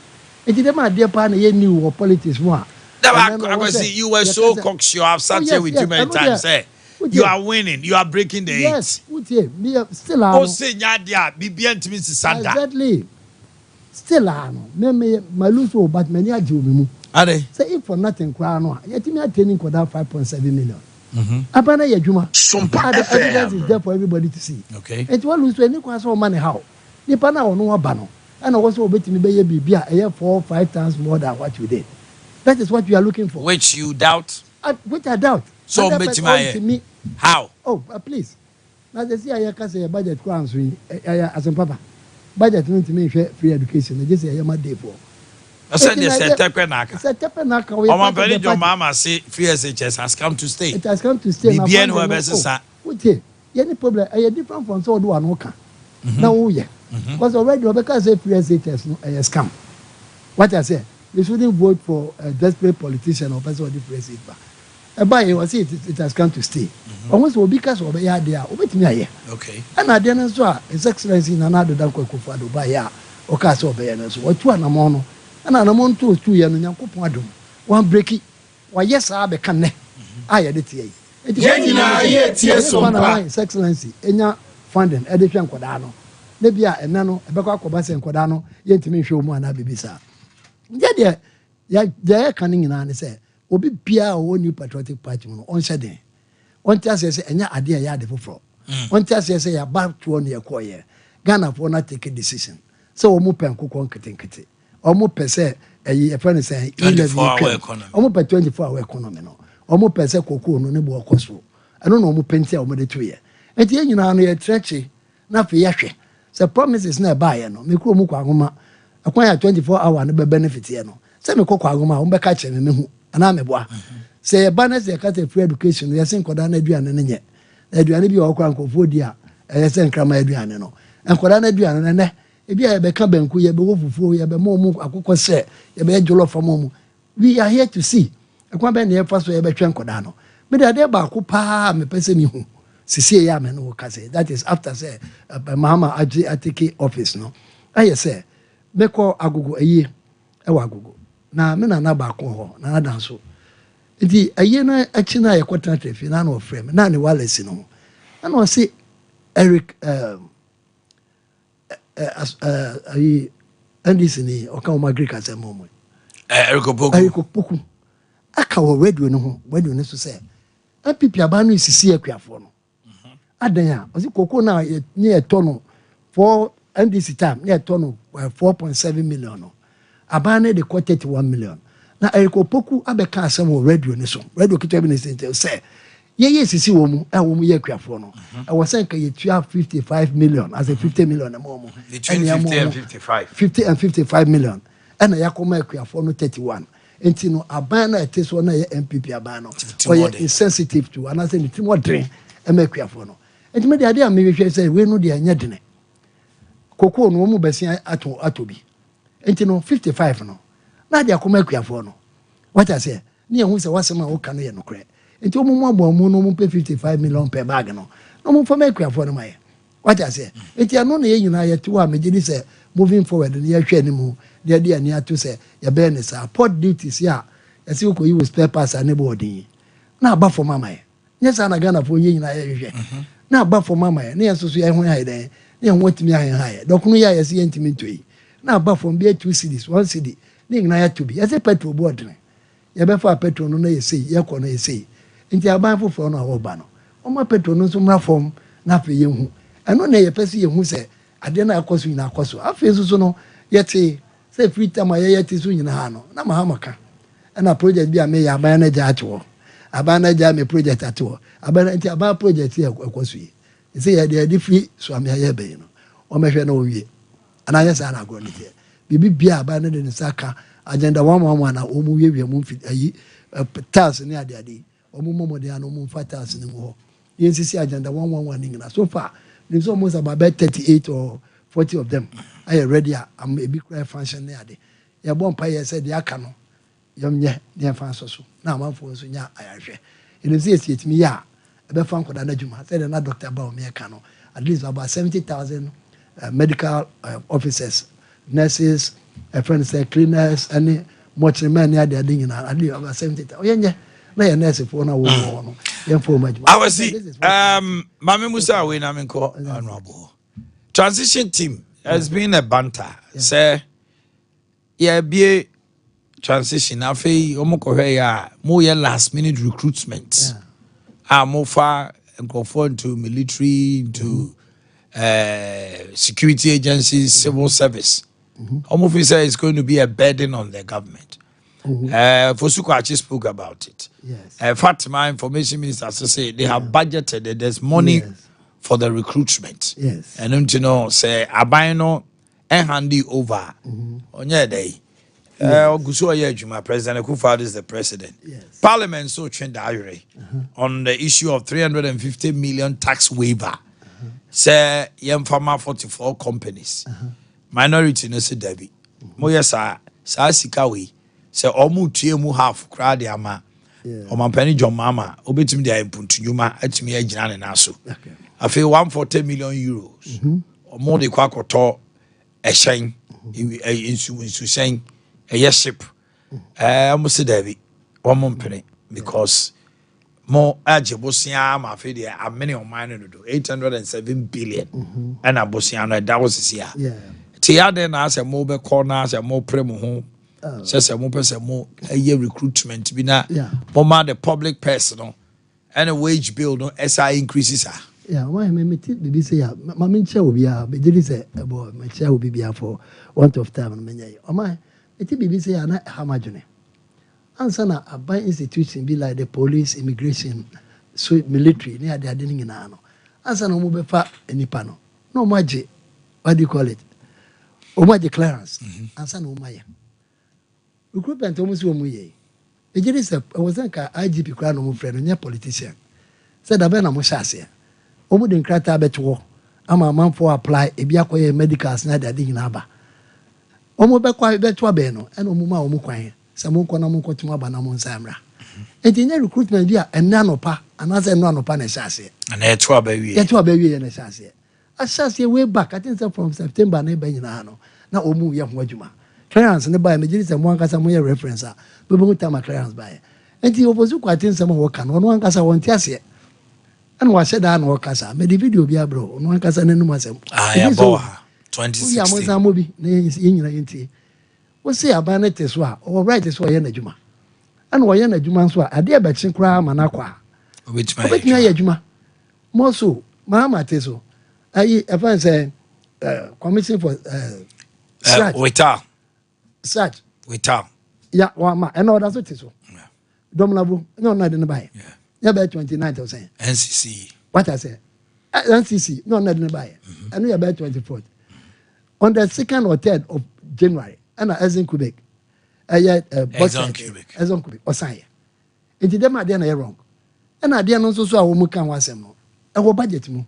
It is my dear partner, you knew what politics were. You were so cocksure. I've sat here with you many times. You are winning. You are breaking the eight. Yes, still are. Oh, say, Yadia, be beyond to Mrs. Santa. Exactly. Still are. My lose, but many are doing. Ade. Say if for nothing, crown, yet me attending for that 5.7 million. Abana Yajuma. Sompa The evidence is there for everybody to see. Okay. It was lose any question money how. The pana or no bano. And I also bet me baby be a 4 or 5 times more than what you did. That is what you are looking for. Which you doubt? Which I doubt. So bet me. How? Oh, please. Now they see I can say a budget crowns as a papa. Budget to me free education. They just say I am a day for. I said there's a tepenaka. It's a tepenaka. Your mama say free SHS has come to stay. It has come to stay. BBN whoever says that. Any problem? I had different from so do anoka. Now, yeah. Because already because say free SHS no a scam. What I say, you shouldn't vote for a desperate politician or person who free SHS. But it was it has come to stay. Almost will because of the idea. Okay. And I didn't saw His Excellency in another Danko Kufado by ya or Castle Bayanas or 2 and a mono. And an amount to 2 years in Yankupado. One breaky. Why, yes, I can. I had it here. Yes, His Excellency, in your funding, edition Codano. Nebia and Nano, a Bacco Cobas and Codano, yet to me show more than Bibisa. They're cunning in an say, Obi Pia or new patriotic party on Saturday. One tells us, and your idea yard for. One tells us, a back to 1 year choir. Ghana will not take a decision. So, Mupen cook on Kitty. Almost per se, a friend saying, 24-hour economy. Almost per 24-hour economy. Almost per se, cocoa, no neighbor costo. I don't know, Mupentia over the 2 years. And the you know, near Trenchy, not for Yashe. The promise is nearby, no, Miku Mukwaguma, acquire 24-hour and benefit, no. Send me Coquaguma, Umbecatch and I'm a boy. Say a banner, they cut a free education, they are saying Codan Adrian and yet. Adrian be your uncle for dear, and send Crama Adriano. And Codan Adrian and if you have a cabin, you have a wolf for you have a moment, I could say, you have a jollof for moment. We are here to see. A company near first way, a Codano. But I dare back, pa, me person you. Sisi Yaman, who can say that is after say, Mama Ade Akye office, no. I say, Beko Agugo a year, a wagugo. Now, men are not back on, na dance so. It a year na actually a quadrant finano frame, none of Wallace, no. And I say, Eric, Anderson or come Greek at a moment. Eric Poku. I can't read you know when you necessary. And people are banning to see a for no. Adanya, was it cocoa now near Tono for NDC time near Tono 4.7 million. Abane the quote 31 million. Now Eric Poku Abeka some radio nation. Radio Kitchen say. Yes, you see, woman, I will be a for no. I was saying, you have 55 million as a 50 million a moment. Between 50 and 55. 50 and 55 million. And I come here for no 31. And you know, a banner, it is one MPP a banner. Or you're insensitive to another thing, more drink and make you for no. And you made the idea, maybe say, we know the Anyadine. Cocoa no more Bessie at Atobi. And you know, 55 no. Now they are come here for no. What I say, near who's a was a man who can no credit. It's almost more pay 55 million per bag. No more for make for my. What I say, it's a non united to one. Me say moving forward and year anymore. The idea near to say your business are port duties. Yeah, as you could use spare parts and nobody. Now, but for my. Yes, I'm gonna for you in a now, but for my. Near so I went there. Near what me I hire. Dokuya is intimate to you. Now, but from beer 2 cities, 1 city. Ning na to be as a petrol board. You better petrol no say, you can say. Nti abanfo fo no awoba no o ma petro no so mra fom na fe yehu eno na ye pese yehu se ade na akoso ina akoso afi so no yete se free time ye yete so nyina ha no na ma ha maka na project bi a me ya aban na ja ato aban na ja me project ato aban nti aban project ye akoso yi se ye de free so am ya ye be no o me hwe na o wie ana ye sa na agro ni bibi bia aban no de ne saka agenda 111 na omu wiewia mu fit ayi task ne ade omu momode an omu fa task ne mu ho yensisi agenda 111 ni ngina so far there's almost about 38 or 40 of them are ready am a big cry function ne ade ya bon pa ye said ya ka no yomye ne fa so na amanfo so nya ayahwe ene si etimi ya ebe fa nkoda na djuma said na doctor ba o me ka no at least about 70,000 medical officers, nurses, friends, cleaners, and much men near their ding at least about 70,000. Oh, yeah, no, nurse for no one. I was see, Mami Musa, we na minko honorable. Transition team has been a banter. Say, yeah, be transition. I feel omoko more last minute recruitment. More far and conform to military to. Security agencies, civil service. Almost say it's going to be a burden on the government. Fosuko actually spoke about it. Yes. Fatima, information minister, say they have budgeted that there's money for the recruitment. Yes. And you know, say Abino and handy over on your day. President Akufo-Addo is the president. Yes. Parliament so trained on the issue of 350 million tax waiver. Say yem farmer 44 companies minority no se dabi moye sa sika we say omu tue mu half crowd ama o mampani John Mama obetumi dia impuntunuma atumi agina ne naso afi 140 million euros omo de kwa koto ehyen insu sen ship omo se dabi omo mpene because more Bosia, my fidea, a many of mine do 807 billion. And a Bosiano, that was this year. Tia then as a mobile corners, a more premo, says a more person more a year recruitment, be not more the public personal and a wage bill, no SI increases. Yeah, why me be say, my chair will be but there is a boy, my chair will be for want of time and many. Oh, my, it be say, I'm not how much. Answer na aban institution be like the police, immigration, so military. Near they are dealing in ano. Answer na mo befa enipa no. No maji, what do you call it? Omaji clearance. Answer na omaye. Recruitment omusi omuye. Ejiri se owasanka IGP kura no mo friend no politician. Said aben na mo shase. Omu de nkrata beto. Ama amanfo apply ebi akoye medicals na they are dealing aba. Omu bekwa beto abe no. Eno omu ma omu kwan. Some kona munko tuma bana mun samra enti recruitment dia enna nopa anase enna nopa na shase and eto abawie na shase ashase way back I think from September na be nyina no na omu ye ho adwuma clearance ne ba me giri se mo ankasa mo ye reference a be be ngutama clearance ba enti obozu kwa tin se mo wo ka no no ankasa won ti ase and wa sheda na wo kasa me the video bia bro no ankasa nenu asem ya bo 2016 ya mo sa mo bi na ye nyina yenti we say abane teso a o right teso ye na djuma ana wo ye na djuma so a ade e bechi kra ma na kwa obetima ye djuma mo so mama teso ayi e fan say commission for search ya wa ma e na oda so teso dom labo no na de ne bae ya be 29,000 NCC what I say NCC no na de ne bae eno ya be 24th on the 2nd or 3rd of January and Ezin Quebec. Ezon Quebec. Osaya. It is them idea na wrong. And idea no so a woman can was no. Our budget mo.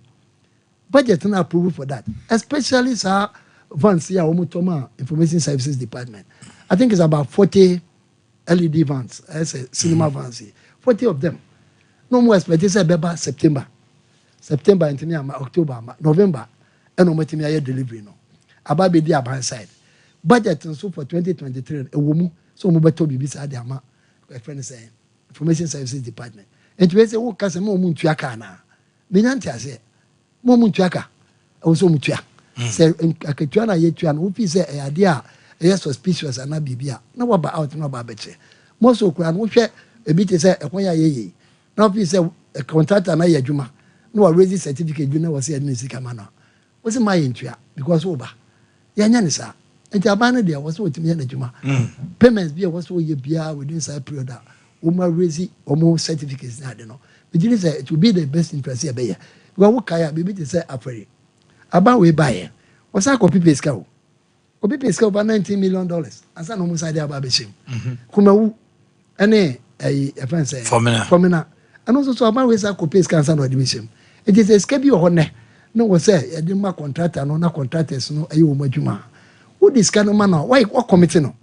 Budget na approve for that. Especially sir vans here Omutoma Information Services Department. I think it's about 40 LED vans as a cinema vans. 40 of them. No more expectation beba September into October, November, and no matter delivery no. About be there by side. Budget and so for 2023 a woman so mo beto bibi sa de ama friend say Information Services Department and we say wo kase mo muntua ka na me nyanti ase mo muntua ka o so muntua say akatua na yetua na wo fi say e ade a e suspicious ana bibia na wo ba out na ba beche mo so kura no hwe e bi te say e kon ya yeye na wo fi say a contractor na yadwuma na wo raise certificate ju na wo say admin sika ma na wo say ma yentua because wo ba ya nya ni sa enti abana dia was what me na djuma payments bia was what ye bia within side period that uma raise omo certificates na de no me say it will be the best interest here be ya we wo kaya be be say afere aba we buy was a copy paste ka o obi pay scale over $19 million ansa no mu side aba be shim kumawu ene a friend say formina and also so about we say ko pay scale ansa no be shim it is a scale bi ho ne no we say e dey ma contractor no na contractors no ayi wo madwuma who this kind of man why what committee no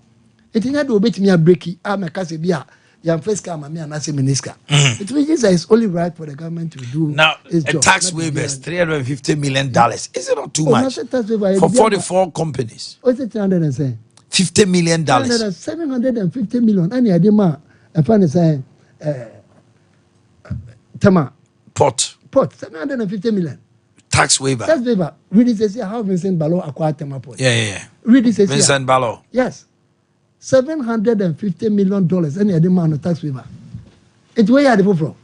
it nya do obetimi a breaki a meka se bi a yam first come me and say minister it means that it's only right for the government to do now a job, tax waiver is $350 million. Is it not too much for 44 companies? What's it 350 $50 million. $750 million. Any idea, a fan is saying, Tama. Pot. $750 million. Tax waiver. Tax waiver. Read this year how Vincent Balo acquired Tama Port. Yeah. Read this year. Vincent Balo. Yes. $750 million. Any idea on the tax waiver. It's where you are the from.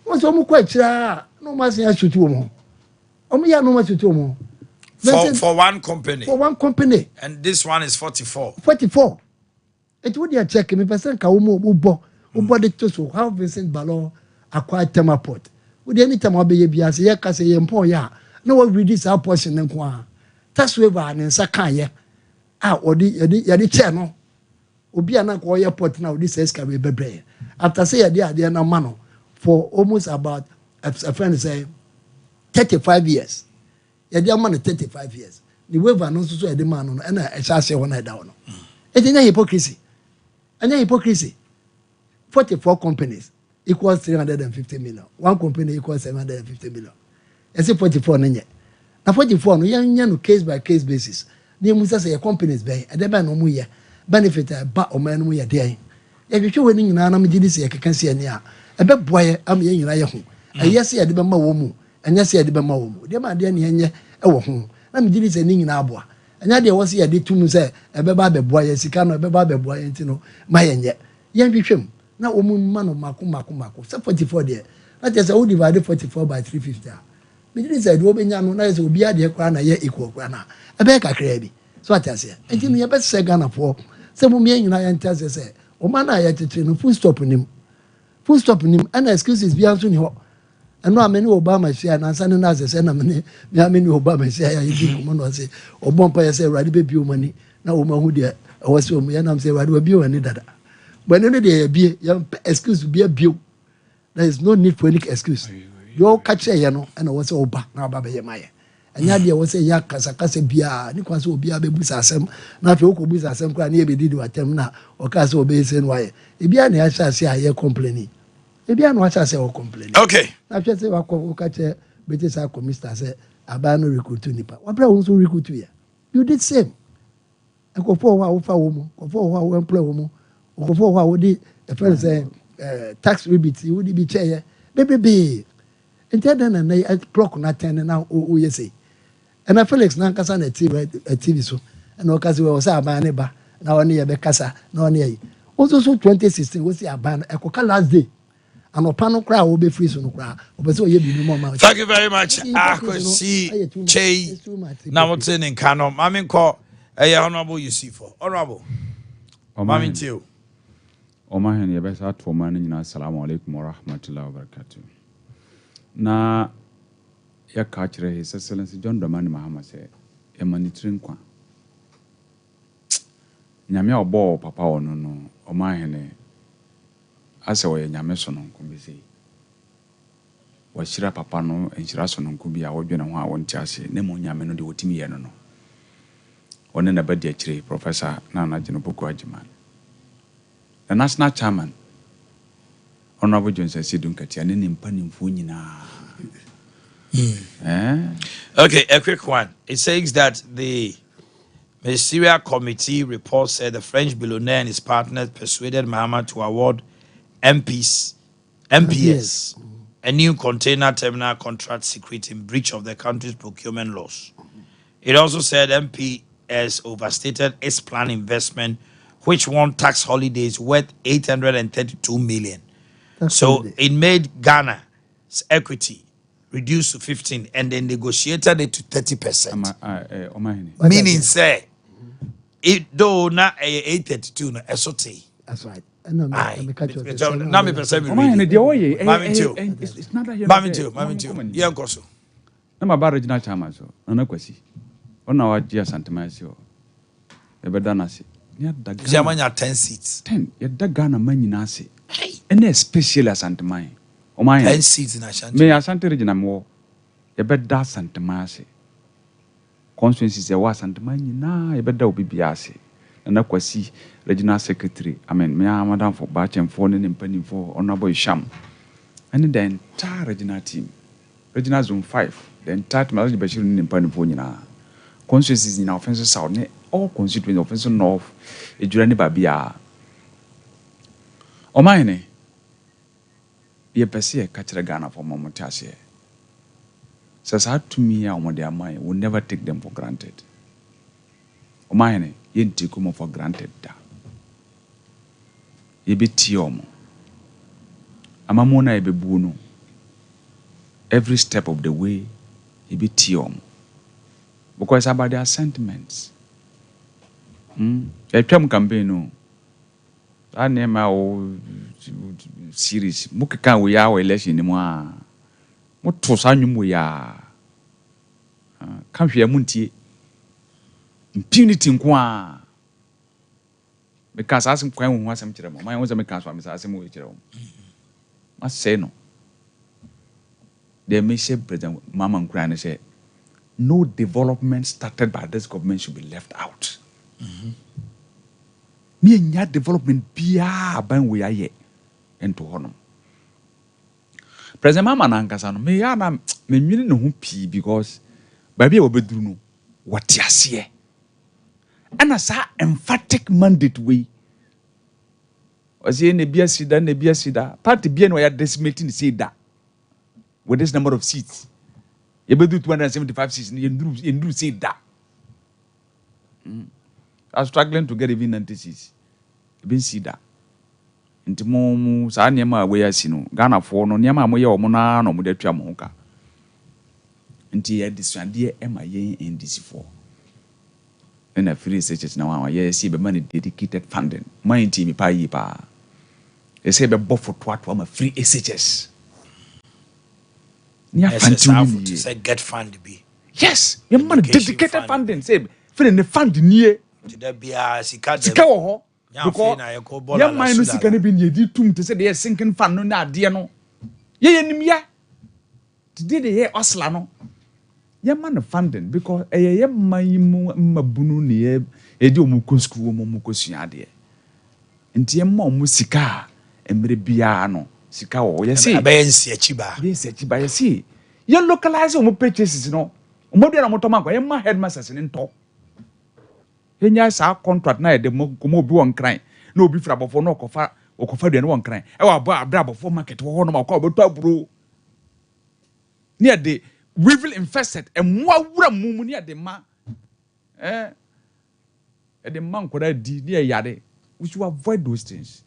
What's almost quite no mass shoot to more. No much to more. For one company. For one company. And this one is 44. 44. It would you check me person ka ubo the to how Vincent Ballon acquired Temaport. Would any time be bias ya ka say empo ya. No what read this our portion nko. Tax waiver and saka ye. Odi yadi chair no. Obi ana ko airport now this escape bebre. After say yadi na mano for almost about a friend say 35 years. Yadi amano 35 years. The waiver no so yadi man no na e sha say one down no. It is hypocrisy. And hypocrisy. 44 companies equals 350 million. One company equals 750 million. I say 44 nanye. Now 44 no yan case by case basis. The musa say companies be e dey ba no mu ye benefit ba o man mu ye dey. E hwehwe wani nyina na me gidi say keka say ani a e be boye am ye nyina ye ho. E yes ye de be ma wo mu. Enya say de be ma wo mu. De ma de ne yenye e wo ho. Na me gidi say ni nyina aboa. Enya de wo say de tum say e be ba be boye sika no e be ba be boye ntino ma yenye. Yen hwehwem na omu ma no mako. Say 44 there. That is how divide 44 by 350. Me gidi say do obenya no na say obi ade kwa na ye equal kwa na. E be kakra bi. So what I say? Enti me be say Ghana for say mo me nyina ye ntase say o ma na ye tete no full stop nim and excuses bi anso ni ho eno ameni Obama share na nsa na say na me ameni Obama share ya yi ko no say obompa ye say Awurade be bi o mani na o ma hu de o wase o mu ya na say Awurade be bi o ani dada but no de ye ya excuse bi bio there is no need for any excuse you catch ye no and o wase oba na oba be ye maye anya de wo say ya kasa bia ni kwa say obi abebusa asem na fe okobusa asem kwa na ye be didi watem na o ka say obe say no waye e bia na ya sha say aye complaining e bia na wa sha say o complaining okay na fe say wa ko ka che beti sa ko Mr. say aba no recruit nipa wa bra wo so recruit ya you did same e ko fo wa wo fa wo mu ko fo wa wo employ wo mu ko fo wa wo di e friend say tax rebate wo di bi che ye bebe intended na na clock na 10 na o ye say and Felix na kasa na TV so and o kasa we say aban ne ba na woni ye be kasa na woni yi also so 2016 we say aban e ko last day and opa no kra wo be free so no kra o be say o ye bibi mo ma. Thank you very much. Akosi Chei na what's in Kano mami ko honorable you see for honorable mami tio Omanhene Yaw besa to man nyina assalamu alaikum wa rahmatullahi wa barakatuh na ya ka kire His Excellency John Dramani Mahama say e manitrin kwa nyame obo papa ono no Omanhene ase wo nyame so no nko bi sei wa shira papa no enshira so no nko bi a wodwe ne ho a wonti ase ne mo nyame no de wotimi ye no one na badi akire Professor Nana Jino Boko Ajiman the national chairman Honorable Johnson Sidun Katia ne mpanimfo nyina. Okay, a quick one. It says that the Ministerial Committee report said the French billionaire and his partners persuaded Mahama to award MPS a new container terminal contract secret in breach of the country's procurement laws. It also said MPS overstated its planned investment, which won tax holidays worth 832 million. So it made Ghana's equity reduced to 15 and then negotiated it to 30%. Meaning, say, it though not 832, no, that's right. It's not that yeah, na ma ba regional chairman so na kwasi ona wa gia santemasio Ebeda na se. Nya daga. Jamanya 10 seats. 10. Ya daga na manyina se. Ene especially Asanteman. Oman 10 seats in Ashanti. Me Asante region mo. Ebeda Asanteman se. Constituency se wa Asanteman nyina ebeda obi bia se. Na kwasi regional secretary. I mean, me madam for Boakye for ne mpani for honorable Isham. And the entire regional team. Regional zone 5. The entire team as Bashir ne mpani for nyina. Constituencies in offensive south ne all constituencies offensive north ejurani babia. Omanhene ye pese ka kire Ghana for momotase. Says how to me omode amai will never take them for granted. Omanhene ye ntikumo for granted da. Ye beti omo. Amamona ebebu no. Every step of the way ye beti omo. Because it's about their sentiments. A term campaign, no. I name our series. Mukaka, we are election anymore. What to sign we are? Come here, Munti. Impunity in Qua. Because I ask him who has some children. My own Americans from Miss Asimu. Must say no. They may say, President Mamma and Granny say, no development started by this government should be left out. Me and your development bia ban we are ye into honor. President Mama Nankasano, me yana me meaning no pi because baby will be no what ya see. And as a emphatic mandate way. Was ye nebia sida, party bien we are decimating say that with this number of seats. You better do 275 seats. You do say that. I was struggling to get even 90 seats. You been see that. Inti mo sa nyama we asino. Ghana for no nyama mo ye omona no mo de twa mo ka. Inti ye disrandie ema ye NDC for. And a free researchers now ye see be money dedicated funding. My team pa yi pa. They say be bofo to am free researchers. Say get fund be. Yes, your man dedicated funding. Say, feeling the fund near. There be a sika ho. Because your mind is going to be near the to say they are sinking fund no na dear no. Ye nimia. Today they hear Oslano. Your man funding because a ye mabunu near a do muko school muko siade. And your mom musika and biano. Sika o ye see abensi achiba yes achiba ye see you localize o purchases no o mo de na moto manko ye ma headmasters ni nto ye nya sa contract na ye de mo obi won kran na obi fra bofo na okofa de no won kran e wa abra bofo market wo no ma kwa obeto aburo ni de weevil infested e mo awura mumu ni de ma e de man ko da di ni e yade we should avoid those things.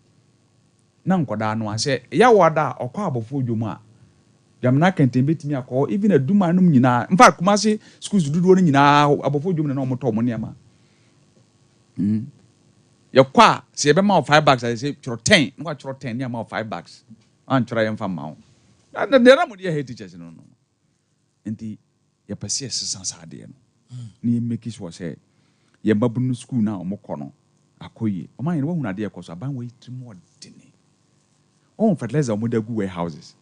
Na nkoda no ase ya wada okwa abofo dwom a jamna kenten betimi akọ even aduma num nyina in fact Kumasi schools dudu no nyina abofo dwom na omoto mo niam ya kwa se ebe ma 5 bags I say choro 10 no choro 10 niam ma 5 bags an choro yem fa ma na de na mo de head teachers no enti ya pese sesan sa de no ni make sure say ye babunu school na omokọ no akoye Omanhene wo hu na de ekoso aban we trimo dene on fertilizer mo da gu warehouses.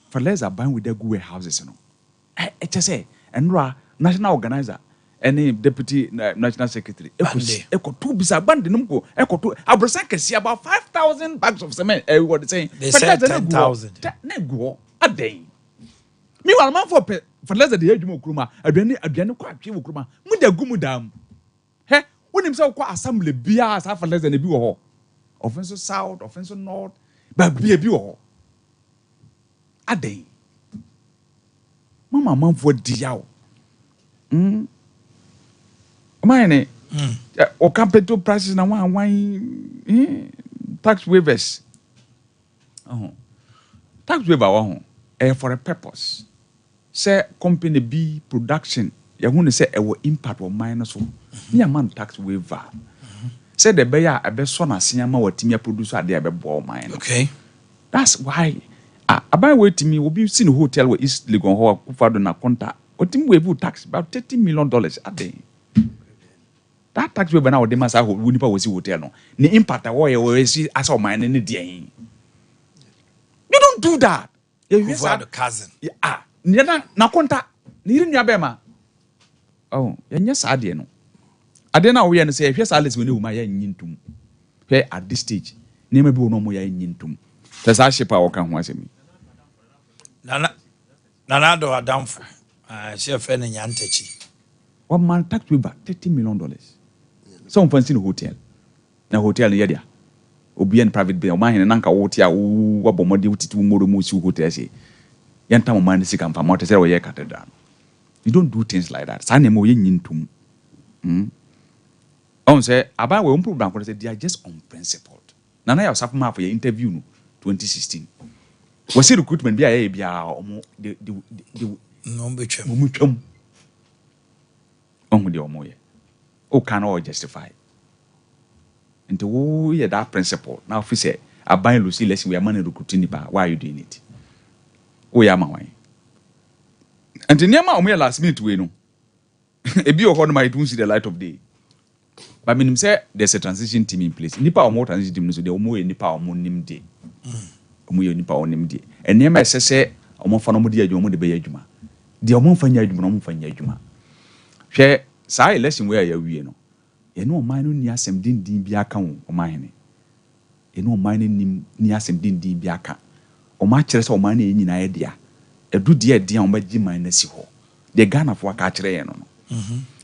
Fertilizer ban with the gu warehouses no. Just say enra national organizer any deputy national secretary eko two bisa band num go eko two abrosan kesi about 5,000 bags of cement what they saying they said 10,000 na go aden me wan man for fertilizer dey adwuma okruma aduane kwa atwe okruma mu da gu mu dam he wonim say kwa assembly bia sa fertilizer na bi wo ho offensive south, offensive north, but be a bio. A day. Mama, for diao. Omanhene, or capital prices now one tax waivers. Tax waiver for a purpose. Say company B production, you want to say a impact or minus. Me a man tax waiver. Say the bear a best son as Siama or Timia producer there be ball mine. Okay. That's why about wait to me will be seen hotel where East Legon Hall Kufado na contact. Or Tim wave tax about $30 million a day. That tax waiver now, they must have Wunipa was hotel. No, the impact of what you see as a man in the day. You don't do that. Yes, the cousin. Ah, na contact. Nirin Yabema. Oh, yes, I didn't know. I don't know we and say, if yes, Alice will know my yintum. Here at this stage, name a no more yintum. That's our ship our can was me. Nanado are down for. She a friend in Yantechi. 1 man tax waiver $30 million. Some fancy hotel. Na hotel yadia. Obi and private bill. Man and Nanka Wotia, Wabomodi to Moromusu Hotel. Say, Yantam man sick and Famota say, cathedral. You don't do things like that. Sane mo yin tum. On say, Aba we improve down because they are just unprincipled. Nana ya sap ma for your interview no 2016. Was it recruitment be a the no betwem. Mutwam. On the omoye. O can all justify. And to yeah that principle. Now if you say I buy Lucy lesson we are money recruiting nipa, why are you doing it? Oh yeah, my and the near my last minute we know. A be of my don't see the light of day. But meaning say there's a transition team in place. Nipa or more transition team so the omo nipa or more name day. Omo nipa or name day. And near my say omo fa no mo dia adwuma de be adwuma. De omo fa nya adwuma no mo fa nya adwuma. Hwe sai election we ya wie no. Ye no man no ni asem din bi aka wo Omanhene. Ye no man ni asem din bi aka. Oma kire se oman na nyina ye dia. Edu dia dia omagi man na si ho. De Ghana fo aka kire ye no no.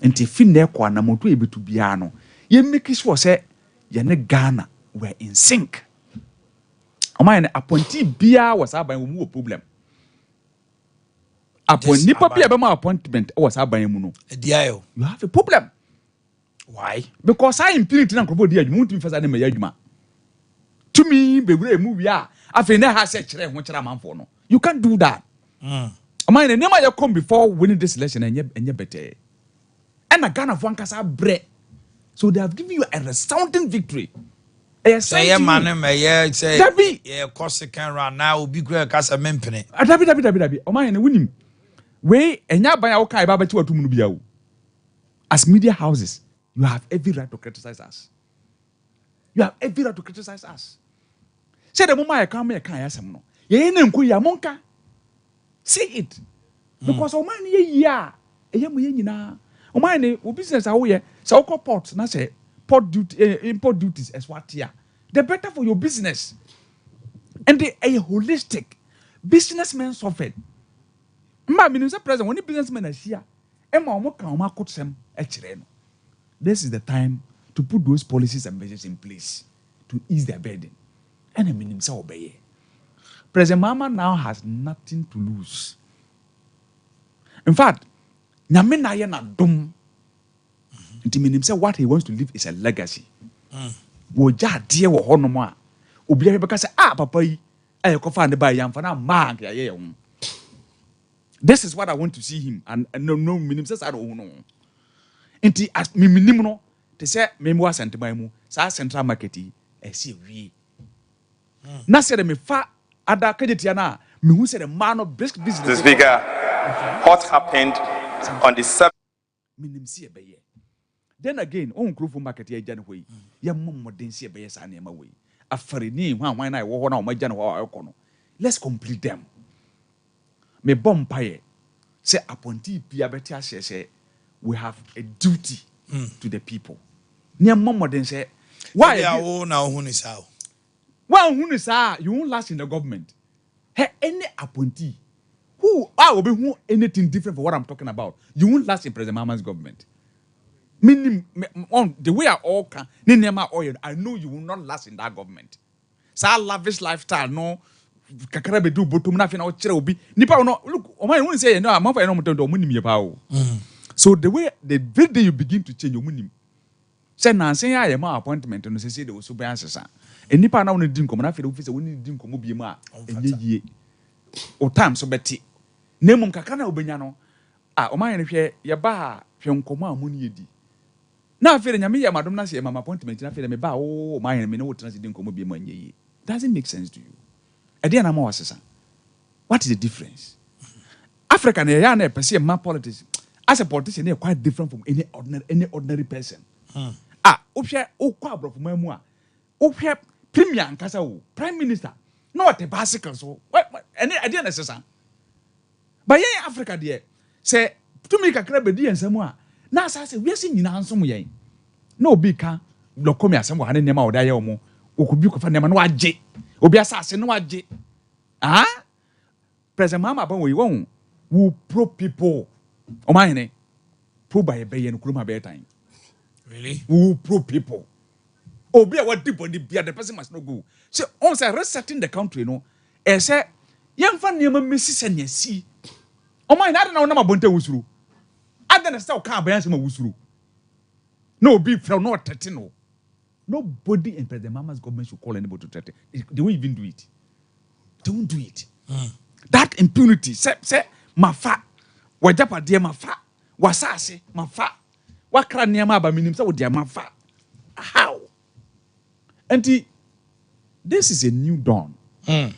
Enti fi na ekwa na moto ebetu bia no. Ye make sure say ye ne Ghana were in sync. Omanhene appointee bia was aban wo mu problem. Upon nipa bia be ma appointment was aban mu no. Ediayo. You have a problem. Why? Because I impurity na krobo dia adwuma ntumi fasa na me adwuma. To me be wura mu wi a afi na ha se kire ho kire amanfo no. You can't do that. Omanhene nema ya come before winning this election enye better. And a Ghana for ankasa bre. So they have given you a resounding victory. Say man me say yeah course can run now obi kura kasa mempene. Dabi. Omanhene winim. We enya ban ya wo kai ba beti watum no bia wo. As media houses, you have every right to criticize us. You have every right to criticize us. Say the moment I come here kan ya sem no. Ye na nku ya monka. Say it. Because Omanhene ye ya mo ye nyina. Omanhene wo business awo ye. Say wo port na say port duty import duties as what here. The better for your business. And they a holistic businessmen suffered. Ma minister president when the businessmen are here. Emma omo kan omo akotsem e kire no. This is the time to put those policies and measures in place to ease their burden. And I mean himself obey. President Mama now has nothing to lose. In fact, nyame na ye na dom. Nti mean himself what he wants to leave is a legacy. Wo ja de wo ho no mo a. Obi a be ka say papa yi e ko fa ne ba yamfa na ma ya ye ho. This is what I want to see him and no mean himself I don't know. Nti as me minim no te say me mo asenteba mu sa central market yi e si wie. Na say me fa ada kajetia na me hu say the man of brisk business. The speaker, what happened on the 7th? Minim si e be ye. Then again, on Krofo market ye jan hoi. Ya momodin si e be ye sa na ma we. Afare ni hwan na wo ho na o ma jan ho a no. Let's complete them. Me bompaye say appointee bia beti ahye say we have a duty to the people. Ni momodin say why you na hu ni sa. Why hu ni sa you won't last in the government. Hey, any appointee who will be who anything different for what I'm talking about. You won't last in President Mama's government. Meaning on the way I all can I know you will not last in that government. So lavish lifestyle no kakara be do botum na fi na o kire obi nipa no look Omanhene say no am fa no mutondo omunim ye pa o. So the way the very day you begin to change omunim say nansen ya ye ma appointment no say they will so be ansesa nipa na won din komo na fi do fi say won din komo bi mu a enye yie o time so beti nemum kakara na obenya no Omanhene hwe ye ba hwe nkomo amuni ye di na afere nyame ye madom na say mama appointment na afere me ba Omanhene me no wotena se din komo bi mu enye yie. Doesn't make sense to you. What is the difference? African na person politics. As a politician, they are quite different from any ordinary person. Ohwe okwa abrofoma mu a. Ohwe premier nkasa wo, prime minister. No what a bicycle so. Any idea necessary. But yen Africa there, say to me kakra bedi ensem a. Na say we see nyina nsom yen. Na obi ka lokomi asem wa ne nema oda ye omo. Okubi ko fa nema no agye. Obi asase no agye. President Mama ban we won who pro people. Omanhene pro by be no kuruma be time. Really? Who pro people. Obi a what deep on the person must not go. So on say resetting the country no. E say yemfa niam mesi senya si. Omanhene ade na wona mabonta wusuru. Ade na say ka abayan sema wusuru. No be from no 13 no. Nobody in President Mama's government should call anybody to 13. They won't even do it. They won't do it. That impunity say mafa wajapa dia mafa wasase mafa wakra niam aba minim say wo dia mafa. How? And this is a new dawn. And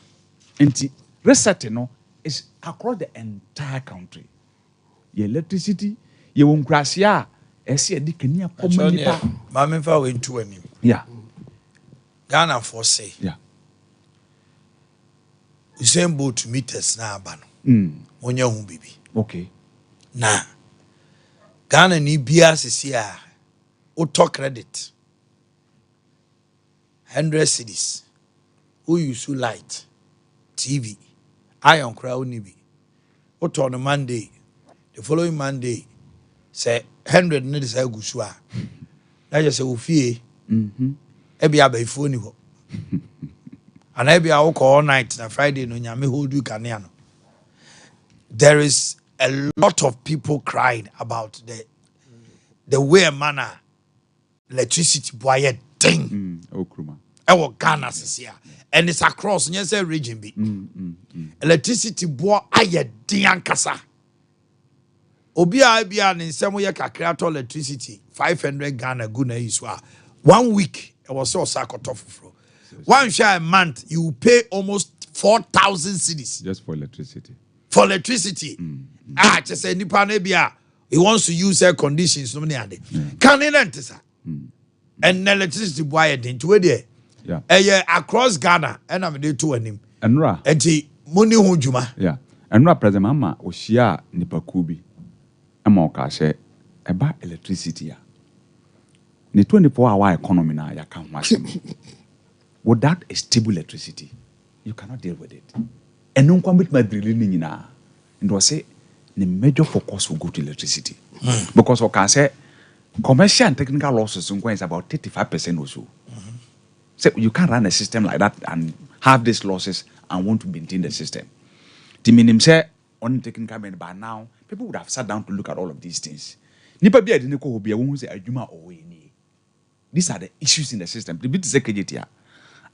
resetting no is across the entire country. Your electricity, your unkrasia, esi edi kenia komanipa. Mamemfa we ntu anim. Yeah. Ghana for say. Yeah. Usain Bolt meters na aba no. Onye hu bibi. Okay. Na Ghana ni bia sisi a auto credit 100 cedis. Who use light, TV, iron crowd nibi. Auto on a Monday, the following Monday, say 100 ne say gusua. Na just say ofie. Ebi aba ifo ni ho. And ebi a work all night na Friday no nyame hold you kanea no. There is a lot of people crying about the way a manner electricity boy ding. Okruma. Ewo Ghana sisia. And it's across nyese region bi. Electricity boy aye ding ankasa. Obi a bia ne nsem ye kakra to electricity 500 Ghana guna iswa. 1 week it was so sakotofufro. One share a month you pay almost 4,000 cedis just for electricity. For electricity. Just say nipa na bia he wants to use air conditions no ade. Can he rent sir? And electricity boy den to there. Yeah. Across Ghana and I'm dey to anim. Enra. Enti money ho djuma. Yeah. Enra President Mama ohia nipa kubi. Ama oka se eba electricity ya. Ni 24-hour economy na ya kan ho without a stable electricity, you cannot deal with it. And no combat my drilling na. And was say the major focus will go to electricity. Because we can say commercial and technical losses is about 35% or so. So you can't run a system like that and have these losses and want to maintain the system. The minimum say on technical by now, people would have sat down to look at all of these things. Nipa bi adine ko obi won say adwuma owe ni. These are the issues in the system. The bit is KJT.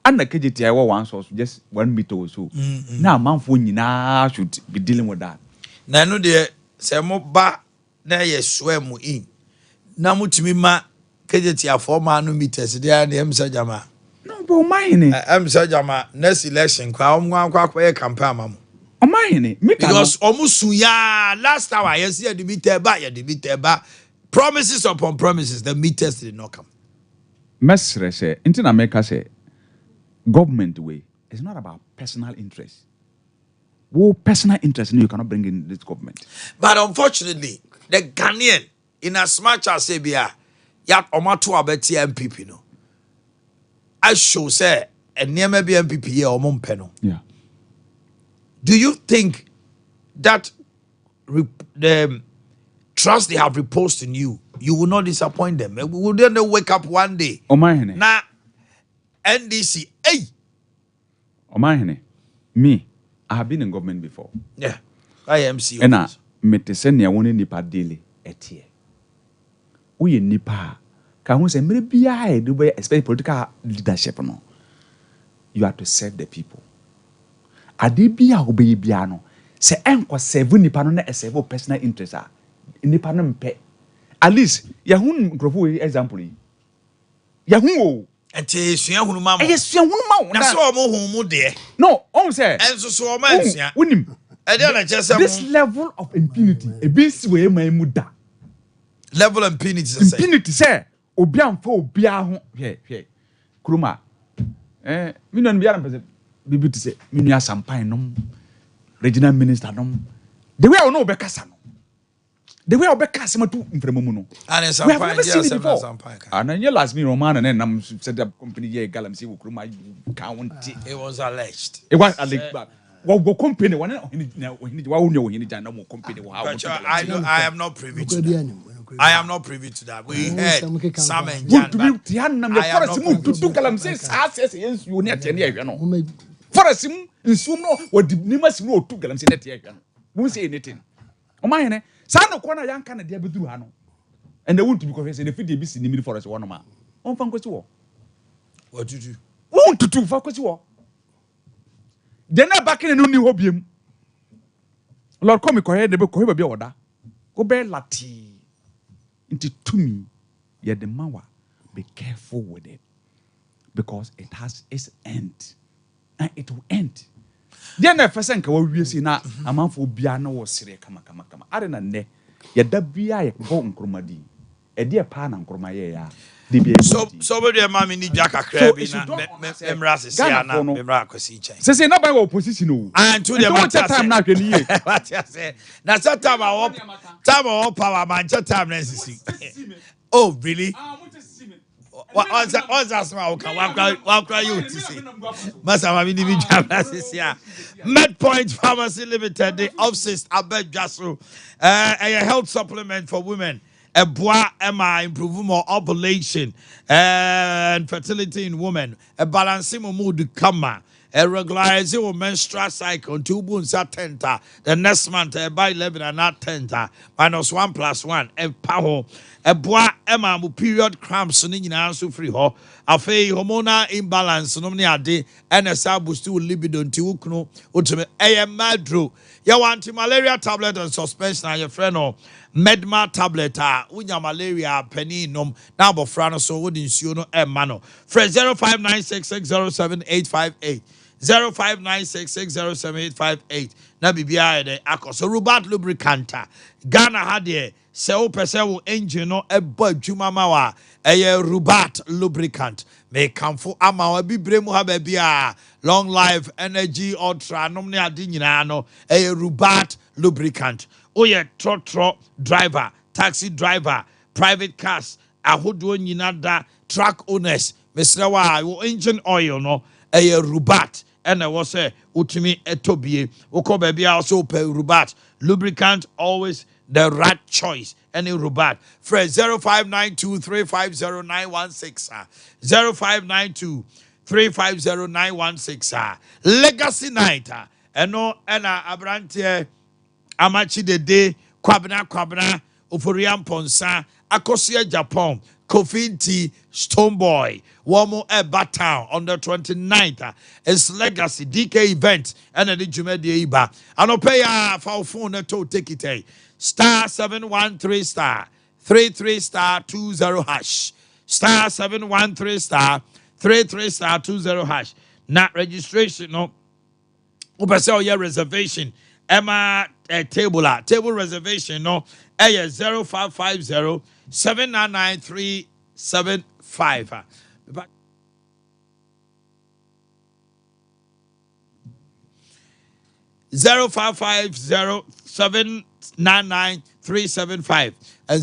And the KJT one source just 1 meter or so. Now manfo nyina should be dealing with that. Na no de se mo ba na ye swear mu in. Na mutimi ma KJT afọ ma no meters there na em sa jama. No, but Omanhene. Em sa jama next election kwa omwa campaign amamu. Omanhene, because omusu ya last hour you see the meter ba promises upon promises the meters did not come. Mesre say in America say government way is not about personal interest. Personal interest you cannot bring in this government. But unfortunately, the Ghanaian, in as much as Abia, yat omatu abeti MPP no. I show say and near maybe MPP here or Mompeno. Yeah. Do you think that the trust they have reposed in you will not disappoint them? Will they wake up one day? Omanhene. Now NDC, hey. Omanhene, me, I have been in government before. Yeah, IMC. And I metesenia woni nipa daily etie. Uye nipa ka hu se mere bia do be expect political leadership no. You have to serve the people. Ade bia obey bia no. Se enko serve nipa no na serve personal interest a nipa no mpe. At least ya hu nkrofo example yi. Ya hu o enti sua hunuma mo. Sua hunuma na so mo hu mu de. No, on say. Enso so o man sua. Unim. This level of impunity, a bit way my muda. Level of impunity, say. obiamfa obia ho hwe kuruma me no bia na bibi to say me nua sampan nom regional minister nom the way I know be kasa no the way I be kasa ma tu mframamu no and sampan dia sampan and then last me Roman and nam set up company here galam say kuruma county it was alleged but go company one company I am not privy to that. I am not privy to that. We heard some and Jan. Forest nsum no wodi nimas no otu galam se net ya won say anything Omanhene sa no ko na yanka na dia beduru ha no and they want to be confess the fit dey be sinimi forest one ma on fa nkosi wo what to do won tutu fa nkosi wo de na back in no ni hobiem Lord come ko he de be ko he ba oda go be lati into to me ye the mawa be careful with it because it has its end. And it will end. Then the first thing we see now, a man for Biano was serious. Come. I don't know. Ya dabia ko nkromadi. E dia pa na nkromaye ya. So we dey mama ni jaka krabi na memra se sia na memra kwasi chen. Say na by opposition o. And to the matter time na hwe ni ye. What you say? Na so time our power man time na sisi. Oh really? What's that small? What cry you to see? Masama ni bi jam here. Medpoint Pharmacy Limited, the offices Abed Jasu, a health supplement for women. A bois Emma improve more ovulation and fertility in women. A balancing mood kama. A regularizing menstrual cycle. 2 boons at 10. The next month, by 11 and not 10. -1 + 1. And power. A bois Emma period cramps in answer free ho. A fay hormonal imbalance. No many ade and a sabu still libido until ukno. Ultimate a madro. You want malaria tablet and suspension and your friend or Medma tablet. Unya malaria penny num. Now, but Frano so wouldn't you know a mano. Fresh 0596607858. 0596607858. Na bibia de akoso Rubat lubricanta. Ghana had se o pese wo engine no ebo adwuma ma wa Rubat lubricant. Me kamfo ama wa bibre mu ha bia long life energy ultra nom ne ade nyina no Rubat lubricant. Oye trotro driver, taxi driver, private cars, ahodo nyina da truck owners. Mesra wa wo engine oil no Rubat. And I was say, Utimi etobie, Oko baby also pay Rubat. Lubricant always the right choice. Any Rubat. Fresh 0592350916. 0592350916. Legacy night. And no Abrantie Amachi de day, Kwabna, Oforiam Ponsa, Akosia Japan. Coffee Tea, Stoneboy, Wamo Eba Town on the 29th. It's Legacy DK event and the Jumedi Iba. And I'll pay for phone to take it. Star 713 star 33 star 20 hash. Star 713 star 33 star 20 hash. Not registration, no. Upasel your reservation. Emma table reservation, no. 0550 799-375. 0550-799-375 and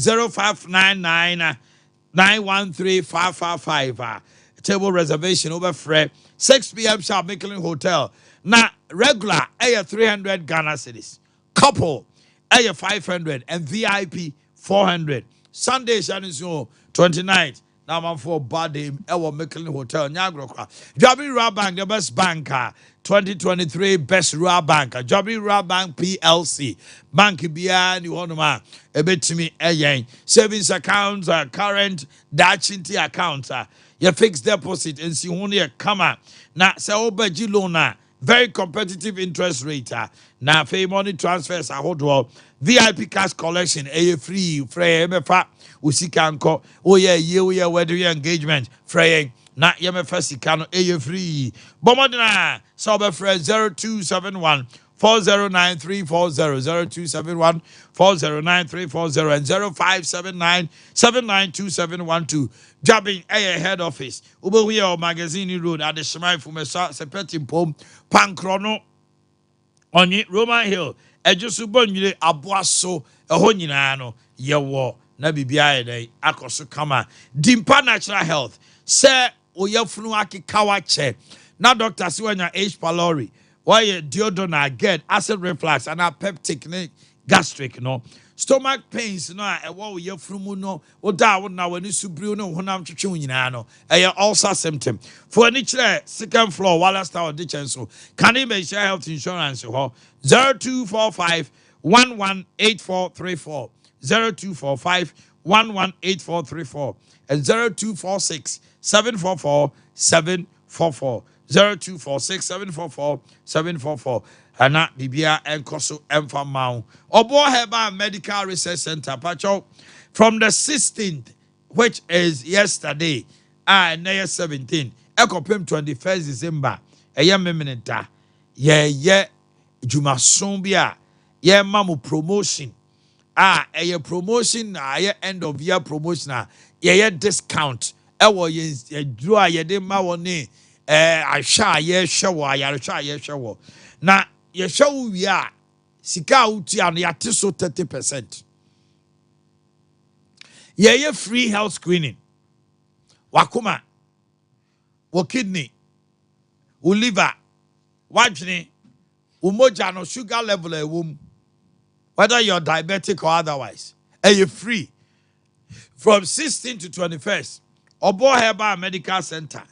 0599-913-555. Table reservation over Fred. 6 p.m. sharp Michelin Hotel. Now regular 300 Ghana cedis. Couple 500 and VIP 400. Sunday Shaniso 29th. Now I'm for body our Michelin Hotel Nyagrokwa. Jabri Rural Bank, the best banker. 2023 best rural bank. Jabri Rural Bank PLC. Bank Bia ni honoma. Ebetimi eyen. Savings accounts, current Dachinti accounts. Your fixed deposit and see only a kama. Na se obeji loan. Very competitive interest rate. Now, pay money transfers are hot. VIP cash collection, free, free, MFA, Usikanko, oh yeah, weather engagement, free, not YMFA Sikano, free. Bomodina, Sober Fred 0271 409-340, 0271-409-340, and 0579-792712. Jabbing head office. Ubehuya magazine road at the Shemai Fumesa, Sepetim Pom, Pankrono, Onye, Roman Hill, Ejusubonye, Abuaso, Ehonyinano, Yawo, Nabibia Day, Akosu Kama, Dimpa Natural Health, Sir Oyafunu Kawache, now Dr. Siwanya H. Palori. Why deodorant get acid reflux and a peptic gastric no stomach pains no a wo ye frumu no o da wo na wani subru no honam twetwe nyina no e ulcer symptom for any chere second floor wala star de chenso can you make share health insurance ho 0245 118434 0245 118434 and 0246 744 744 0246-744-744. And that Bibia and Koso Enfamau. Obo Heba Medical Research Center, Pacho, from the 16th, which is yesterday, and 17th, Ekopim 21st December, a year meminenta, ye, Juma Sombia, ye mamu promotion, a year promotion, a year end of year promotion, ye discount, ye draw ye de mawone. I shall ye show, I shall ye show. Now, ye show we are Sika uti and yatiso 30%. Ye free health screening. Wakuma, wo kidney, wo liver, wajne, umoja no sugar level a womb, whether you're diabetic or otherwise. And you're free from 16 to 21st. Obo Heba Medical Center.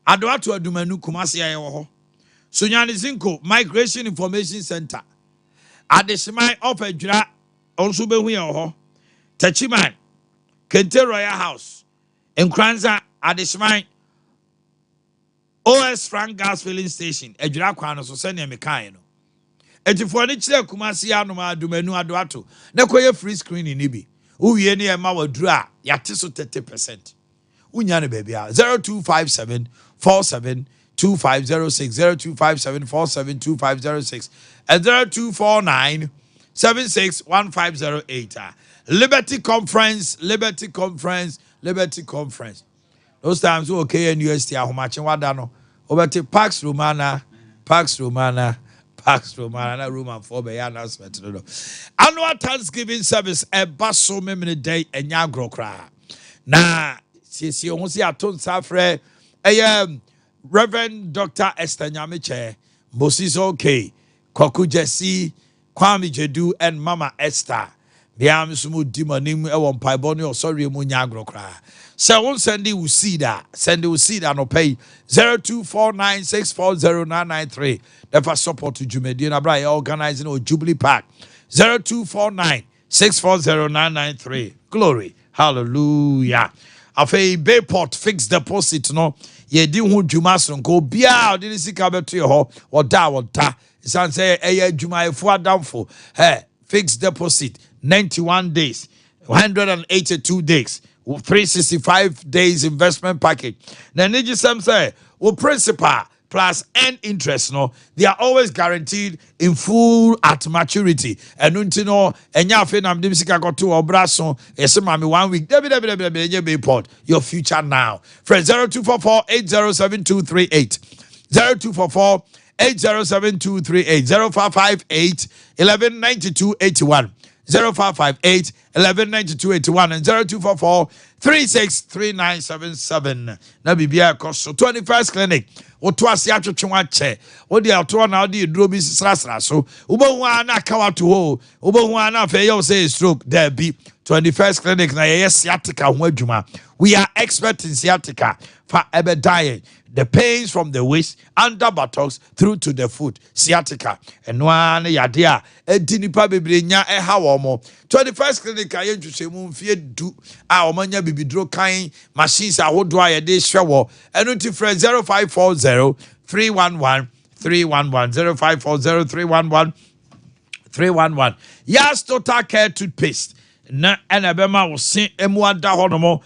Adwatu Adumanu Kumasi Ayewo. Sunyani Zinko Migration Information Center. Adeshimai of Edra also be ho. Tachiman Kente Royal House. Nkranza Adeshimai OS Frank Gas Filling Station. Edra Kwano so send me kind. Etifo ni chile Kumasi Anuma Adumanu Adwatu. Nekoye free screening nibi. Uye ni ema wadra yatiso 30%. Unyane baby 0257 472506 0257 472506 and 0249 761508. Liberty Conference. Those times okay and UST ahomache wadano obeti Pax Romana na Roman for be announcement no. Annual Thanksgiving service e baso memene day enya grokra. Na sisi ohun si aton safre Reverend Dr. Esther Nyamiche, Moses OK, Kwaku Jesse, Kwame Jedu, and Mama Esther. Biam sumu dimanim ewon paiboni or sorry munyagro kra. So won't send you see that. No pay 0249640993. The first support to Jumedian Abra organizing or Jubilee Park 0249640993. Glory. Hallelujah. Afei Bayport fixed deposit no. Ye di hu dwuma so nko bia o di sika beto ye ho oda isan say eye dwuma efu adamfo fixed deposit 91 days 182 days 365 days investment package na neji some say o principal plus and interest no they are always guaranteed in full at maturity and until no enya afi na mdim sika goto obra so esema me 1 week debi Bayport your future now for 0244807238 0244 807238 0558 119281 0558 119281 and 0244 363977 na bibia koso 21st clinic oto ase atwetwe che odi ato na odi duro bi srasra so ubohu ana kawato ho ubohu ana fe yo say stroke there be 21st clinic na yes sciatica ho adwuma we are expert in sciatica for ebedie the pains from the waist under buttocks through to the foot sciatica and one yadea edinipa bebrenya eha wo mo 21st clinic aye ntwehemu mfie du a omanya bibidro kan machines ahodo a yede hwewo eno ti friend 0540 311 311 0540 311 311 Yas Total Care toothpaste na enabema wo se emu ada honomo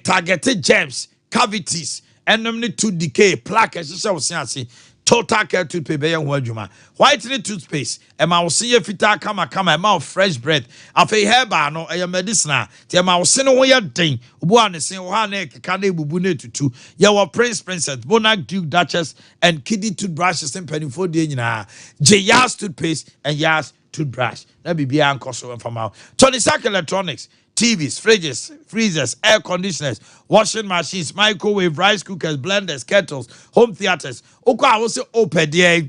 targeted germs cavities enum ne to decay plaque esese wo se ase Total Care toothpaste be yan adwuma. Whitening toothpaste e ma wo se ye fita kama e ma fresh breath. Afei herba no e medicinal. Ti e ma wo se no wo ye den. Obu an se wo ha na e keka na ebubu na tutu. Ye wo Prince Princess, Bonac Duke Duchess and Kiddie toothbrushes in penifo de nyina. Yas toothpaste and Yas toothbrush. Na bibia ankoso enfama. Tony Sack Electronics, TVs, fridges, freezers, air conditioners, washing machines, microwave, rice cookers, blenders, kettles, home theaters. Oko I will say Opel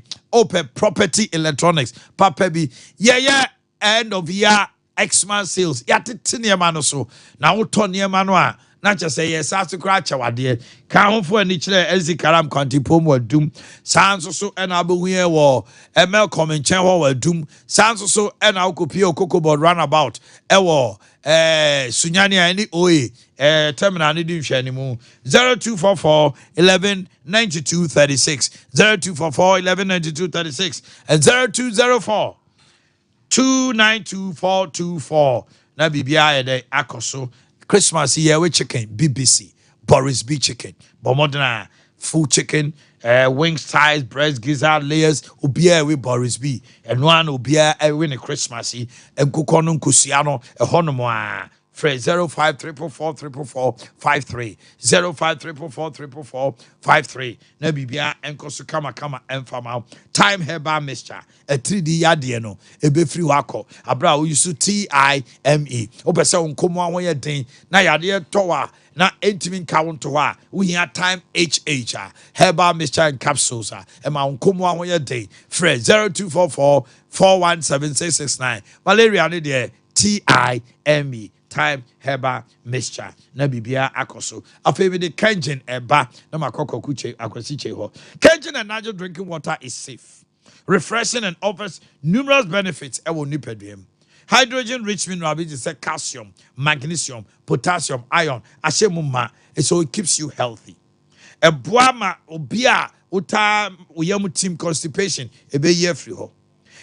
property electronics. Papa bi end of year Xmas sales. Ya tete niema no so. Na woto niema no a na che say yes aso kra chawade. Ka honfo ani kire ezi karam kwanti pom wadum. Sanso so ena abohue wo ML comment chen ho wadum. Sanso so ena okopi okoko board runabout. Ewo Sunyani any oe terminal ni di hwe animu 0244 11 92 36 0244 11 92 36 and 0204 292 na bibia ye akoso Christmas here with chicken BBC Boris B chicken but modern full chicken wings, thighs, breast, gizzard, layers, ubia with Boris B. And one ubia win a Christmas and kukonum kusiano a honomoa. Phrase 05444453 05444453 na bibia enkoso kama enfama time herba mixture a 3D yadieno e be free wako abra we use TIME obese onkomo awon ye den na yade towa na entimin count to wa we hear time HH herba mixture and capsules e ma onkomo awon ye den phrase 0244417669 malaria ne de TIME time herba mixture na bibia akoso afebe de Kengen eba na makoko kuche akwasiche ho. Kengen and natural drinking water is safe, refreshing and offers numerous benefits ewo nipadiem. Hydrogen rich mineral which is calcium, magnesium, potassium, iron, ashemuma, so it keeps you healthy. Ebuama obia uta uyemu team constipation ebe ye free ho.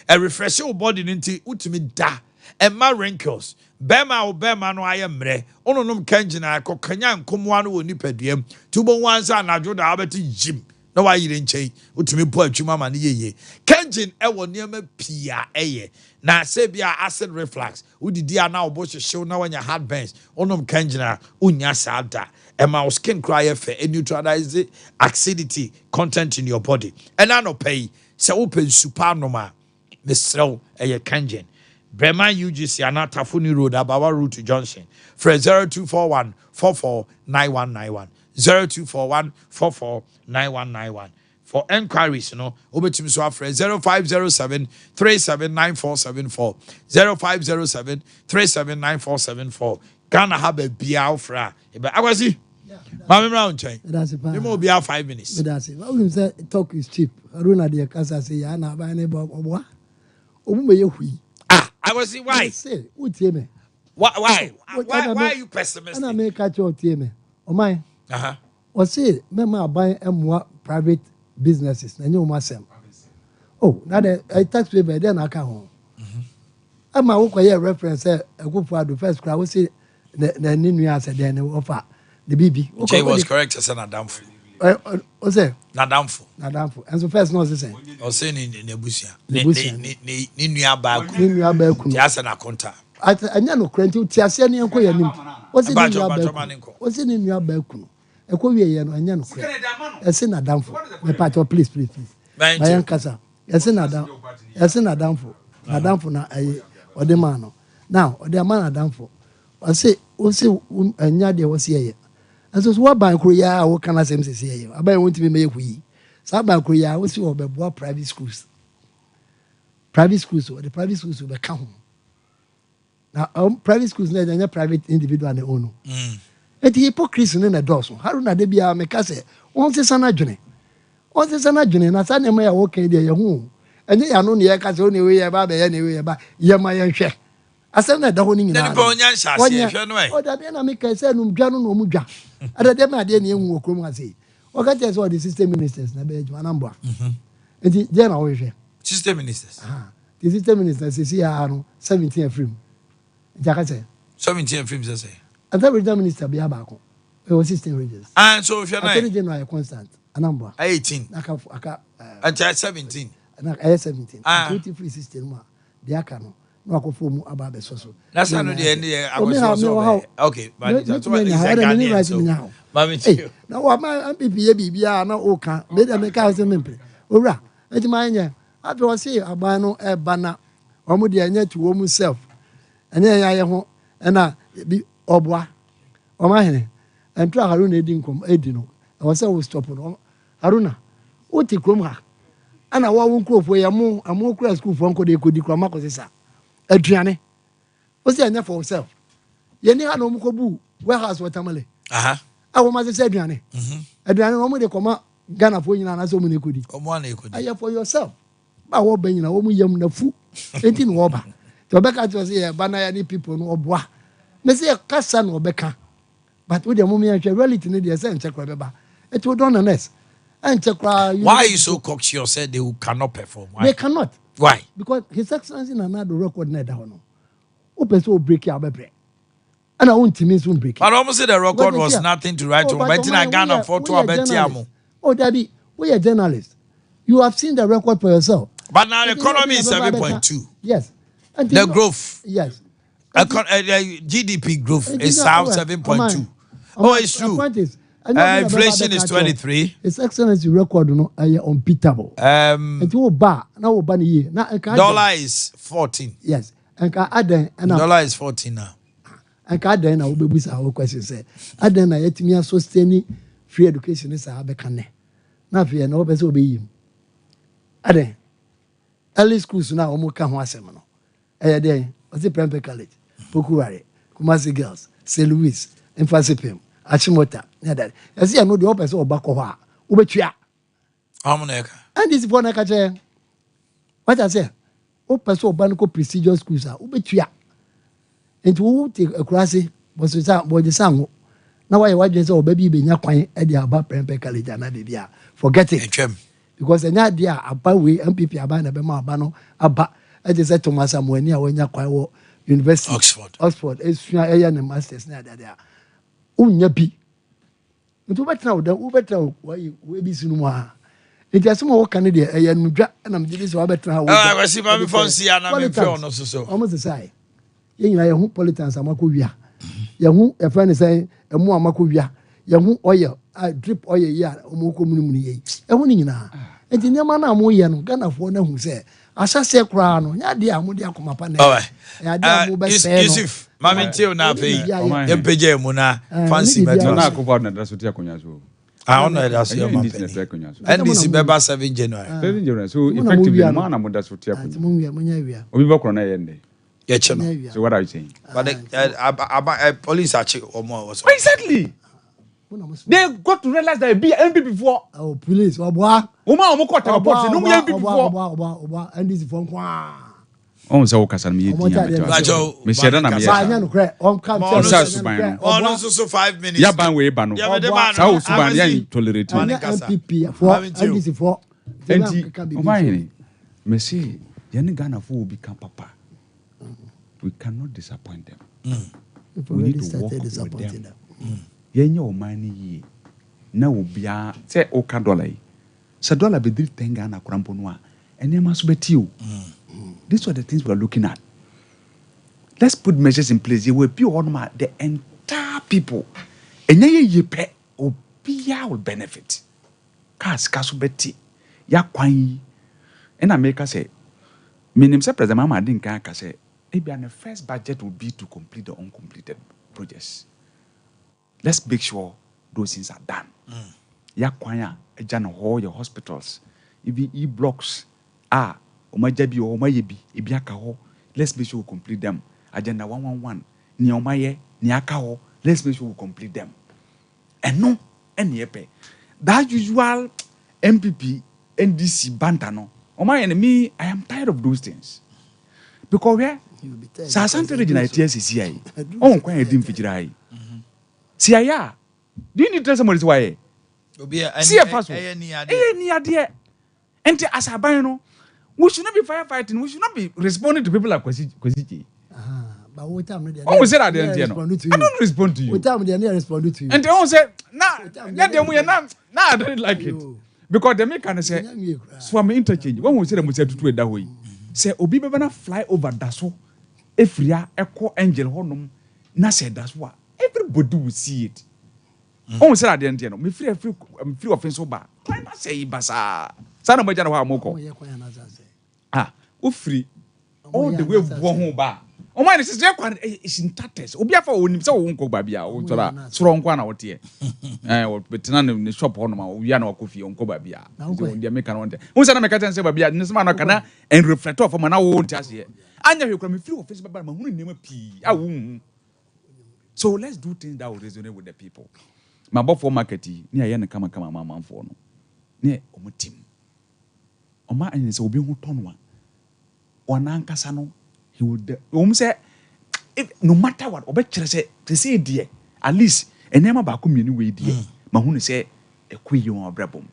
A refreshing your body into utimi da and my wrinkles. Bema no aye mre ono nom Kengen ko kanya nkomwa no woni paduam tubo wansa na joda abeti gym na wa yire nchei utumi po atwuma ma ne yeye. Kengen ewo niam pia eye na se bia acid reflux udidi ana obo hyehyw na wanya heartburns onom Kengen unya sada ema skin cry fe neutralize acidity content in your body ena pay se open super normal mesrew eye Kengen. Bremen UGC Anatafuni Road, Abawa Road to Junction. For 0241 449191. 0241 449191. For enquiries, over to Mr. Fred 0507 379474. 0507 379474. Ghana have a biao fra. I was it. Mammy Brown chain. That's it. You will be out 5 minutes. That's it. What say talk is cheap. Aruna de Casa say, Yana by neighbor or what? I was see why. Say, me. Why are you pessimistic? And I may catch your team. Oh my. Or say, Mama buy more private businesses. And you must say. Oh, now I tax paper, then I come home. I'm a walk a reference. A good for the first crowd. Say the new answer then offer the BB. Jay was correct as an adamful. What's that? Nadamful. And so first no say. Or saying in Nebusia. Ninia Baku. Just an aconta. I know Crenty Tiasian and Koyanim. What's it in your back? What's it in your back? A Koyan and Yan. A sin adamful. The part of please. Bayan Casa. A sin adamful. Adamful na or the man. Now, or the man adamful. I say, and Yadia was here. And so what bank Korea, what can I say? I want to be made we. Some bank Korea, we see what private schools. Private schools or the private schools will come. Now, private schools, they're private individual and own. And the hypocrisy in the dorsal. How do they be a mecase? Once it's an adjourney. Once it's an adjourney, and I said, I'm okay there, your home. And they are no near cats only way about the anyway about Yamayan check. I said that the whole thing. Oh, that then I make a say, Jano Muja. At the time I didn't even walk home and say, what can tell the system ministers, Nabej, number. And the general system ministers. The system ministers is here 17 film. Jacka say 17 films, I say. And every minister be a back. It was 16 regions. And so if you're Attorney General constant, a number. 18. Until 17. And 17. Duty-free system. The Akano. No, I go for mu about the social. That's not the end. I was also okay, but that's what is right now. Mammy, now what my MPP now Oka made a mechanism member. Ora, it's mine. I was say a bano a banner or Mudia to woman self. And then I am and I be Obwa Omanhene and try Haruna Dinkum Edino. I was always stopping Haruna. Oti Kroma. And I won't go for a more class school for Uncle de Kudicromacos. Adriane. What's the enough for yourself? You never know Mukobu, warehouse watermelon. I want say Adriane. Adriane, no more they come out Ghana for you and so many could. I have for yourself. But what being a woman young the fool, 18 wobber. Rebecca was here, Banayani people no bois. Messi a Cassan or Becca. But with the moment I reality need the same check Rebecca. It would on a nest. And check why are you so cocksure said they cannot perform? They cannot. Why? Because His Excellency Nana record net down. Open so break your baby. And I want to miss one break. But almost the record was nothing to write on. But in Ghana for 2 Betiamo. Oh, Daddy, we are journalists. You have seen the record for yourself. But now the economy is 7.2. Yes. And the growth. Yes. GDP growth is 7.2. Oh, it's true. Inflation is 23. His Excellency record no unbeatable. Dollar is 14. Yes. And dollar is 14 now. And Kaden na obebusa our question say. Aden na yetimi sustain free education is abekane. Na fe na obese obeyim. Aden. Early schools na omo ka ho asem no. Den, what's the Prempeh College? Pokuware, Kumasi Girls, St. Louis, Infasipim, Achimota. I see, I know the opposite of Bakoha, Ubetia. And this is one I catch. What I say? Opposite of Banco Prestigious Schools, Ubetia. And to take a classy was the song. Now I watch this baby being a quiet at the Abba Prempeh College and Abia. Forget it. Because an idea about we MPP Abana Bema Bano, Abba. I just said to myself, when you're quite University Oxford, it's a master's near there. Unyapi. To better now, better why you will be soon. It has more Canada, and I'm doing so better. I was even fancy and I'm so almost the side. You politics, Amakuvia. Yahu, a friend is saying, a more Makuvia. Yahu oil, I drip oil, ya, Omokumuni. A winning now. And in the manner, more young, Ghana for no who say. Asa se kra no nya dia amudi akoma pa na ya dia mo be se Yusuf mama ntio na pe empeje mu na fancy better na akofo na da so ti akonya so ona da so ma pe NDC beba 7 January so effectively ma na mo da so ti akonya mo nya wia obi ba kro na ye nde ye che no so what are you saying but police are check omo was exactly. They got to realize that be MPP before. Oh, police, Oba. Omo got to report. No MPP before. Oba, and this phone kwa. On so kasan mi yeti. Me sheda na me ya. Anya no kre. On come so suban. On so 5 minutes. Ya ban we ba no. Sa o suban ya tolerate. MPP for and this for. Enti Omanhene. Me say, yani Ghana for will become papa. We cannot disappoint them. We need to work with them. Yenye omani yi na obia se oka dollar yi se dollar be 3 Ghana krampo no a ene ma so beti o these are the things we are looking at. Let's put measures in place. You will be on the entire people enye ye pe obia will benefit kas kaso beti ya kwan yi na make say minim se president Mama din kan ka say ebia the first budget will be to complete the uncompleted projects. Let's make sure those things are done. Ya kwanya ejana ho your hospitals. Even e-blocks omajabi o omayebi ebi aka ho. Let's make sure we complete them. Agenda 111 ni omaye ni aka ho. Let's make sure we complete them. And no yepe. That usual MPP NDC banter no. Omaye me I am tired of those things. Because where Sasante regional TSCI. On kwan edim fijirai. Siaya, do you need to tell somebody why? See a fast one. And as a bino, we should not be firefighting, we should not be responding to people like Kwesiji. But what time did I say that I don't respond to you. What time did I respond to you? And they all say, nah, I don't like it. Because the make can say, swam interchange. When we say them say to it that way. Say, Obi Bebana fly over Daso, Efria, Echo Angel Honum, na say that's what everybody will see it. Oh, say that the me free offense so bad. Why not say Basa? Sana Majana Moko. Free all the way one bar. Oh, my, this is in tatters. Obiafa won himself won't go babia, or strong one out here. But none in the shop on my Yana coffee on Cobabia. The American one. Who's an American say Babia, Nismanakana, and reflect off from an hour just here. I know you can be free of face, but my name P. So let's do things that will resonate with the people. My boy for marketing, near Yana come mamma for no. Near Omutim. Oma and his Obi Tonwa. Onankasano. He would say, no matter what, Obechere say, to say, dear, at least, a name about community, dear, Mahuni say, a queen or brabum.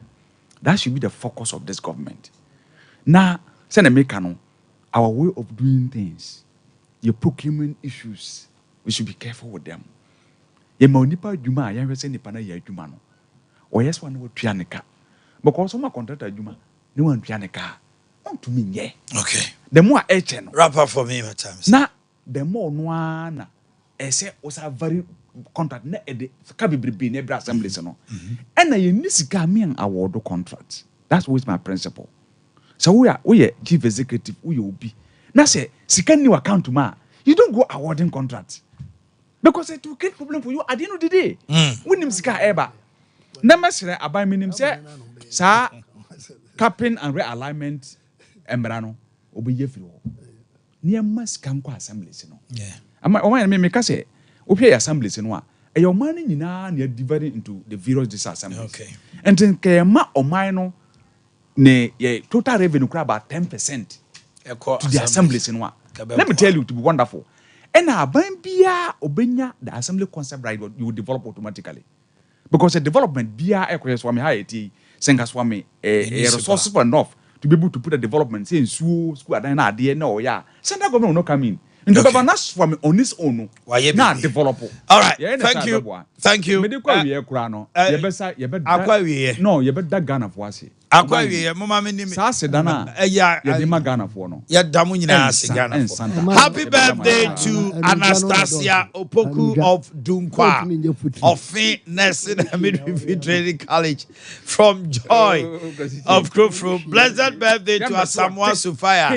That should be the focus of this government. Now, send a mecano, our way of doing things, your procurement issues, we should be careful with them. Ye monipa Juma, young send the pana ya Jumano. Or yes, one would pianica. Because some contractor Juma, no one pianica. To me, yeah. Okay. The more HN. Wrap up for me, my times. Now, the more one, I say, was a very contract, ne ede, Kabi be never assemblies, no. And I need me an award contract. That's always my principle. So we are chief executive, we will be. Now say, second new account to ma, you don't go awarding contracts. Because it will create problem for you at the end of the day. When him sika ever. Never say, I buy minim say, sir, capping and realignment. Embrano obi yefiri ho ne mas kan kwa assemblies no ama o man me ka say opia assemblies no a e yo man nyina na divided into the various disassemblies. Okay. And then kema o man no ne total revenue kra about 10% to the assemblies no a. Let me tell you, to be wonderful. And aban bia obenya the assembly concept right you will develop automatically. Because the development bia ekweswame ha eti sengaswame resources for enough to be able to put a development say in school adan na ade no yeah central government will not come in into governance from on its own na develop. All right, thank you medical we kura no ye besa akwa we no ye be da Ghana for ase akwa we mama me nim sa se dana ye de ma Ghana for no ye damu nyina ase Ghana for. Happy birthday to Anastasia Opoku of Dunkwa of Nursing and Midwifery Training College from Joy of Krofro. Blessed birthday to Asamoah Sufaya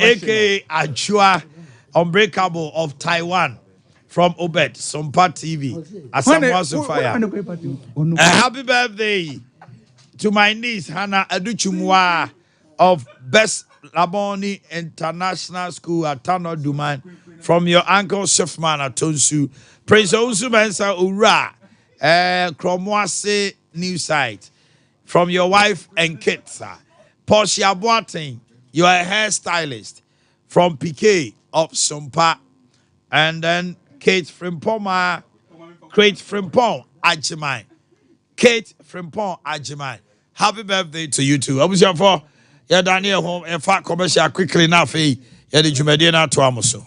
aka Ajua Unbreakable of Taiwan from Obed Sompa TV. Asamoah Sufaya. Happy birthday to my niece Hannah Aduchumwa of Best Laboni International School at Tano Duman from your uncle Chefman at Tonsu. Prince Ousu Mensa Ura Kromwase New Site from your wife and kids. Portia Boateng, you are a hairstylist from PK of Sompa. And then Kate Frimpong Ajimai. Kate Frimpong Ajimai. Happy birthday to you too. I was here for Daniel home and fat commercial quickly enough. Yeah, the Jumediana to Amoso.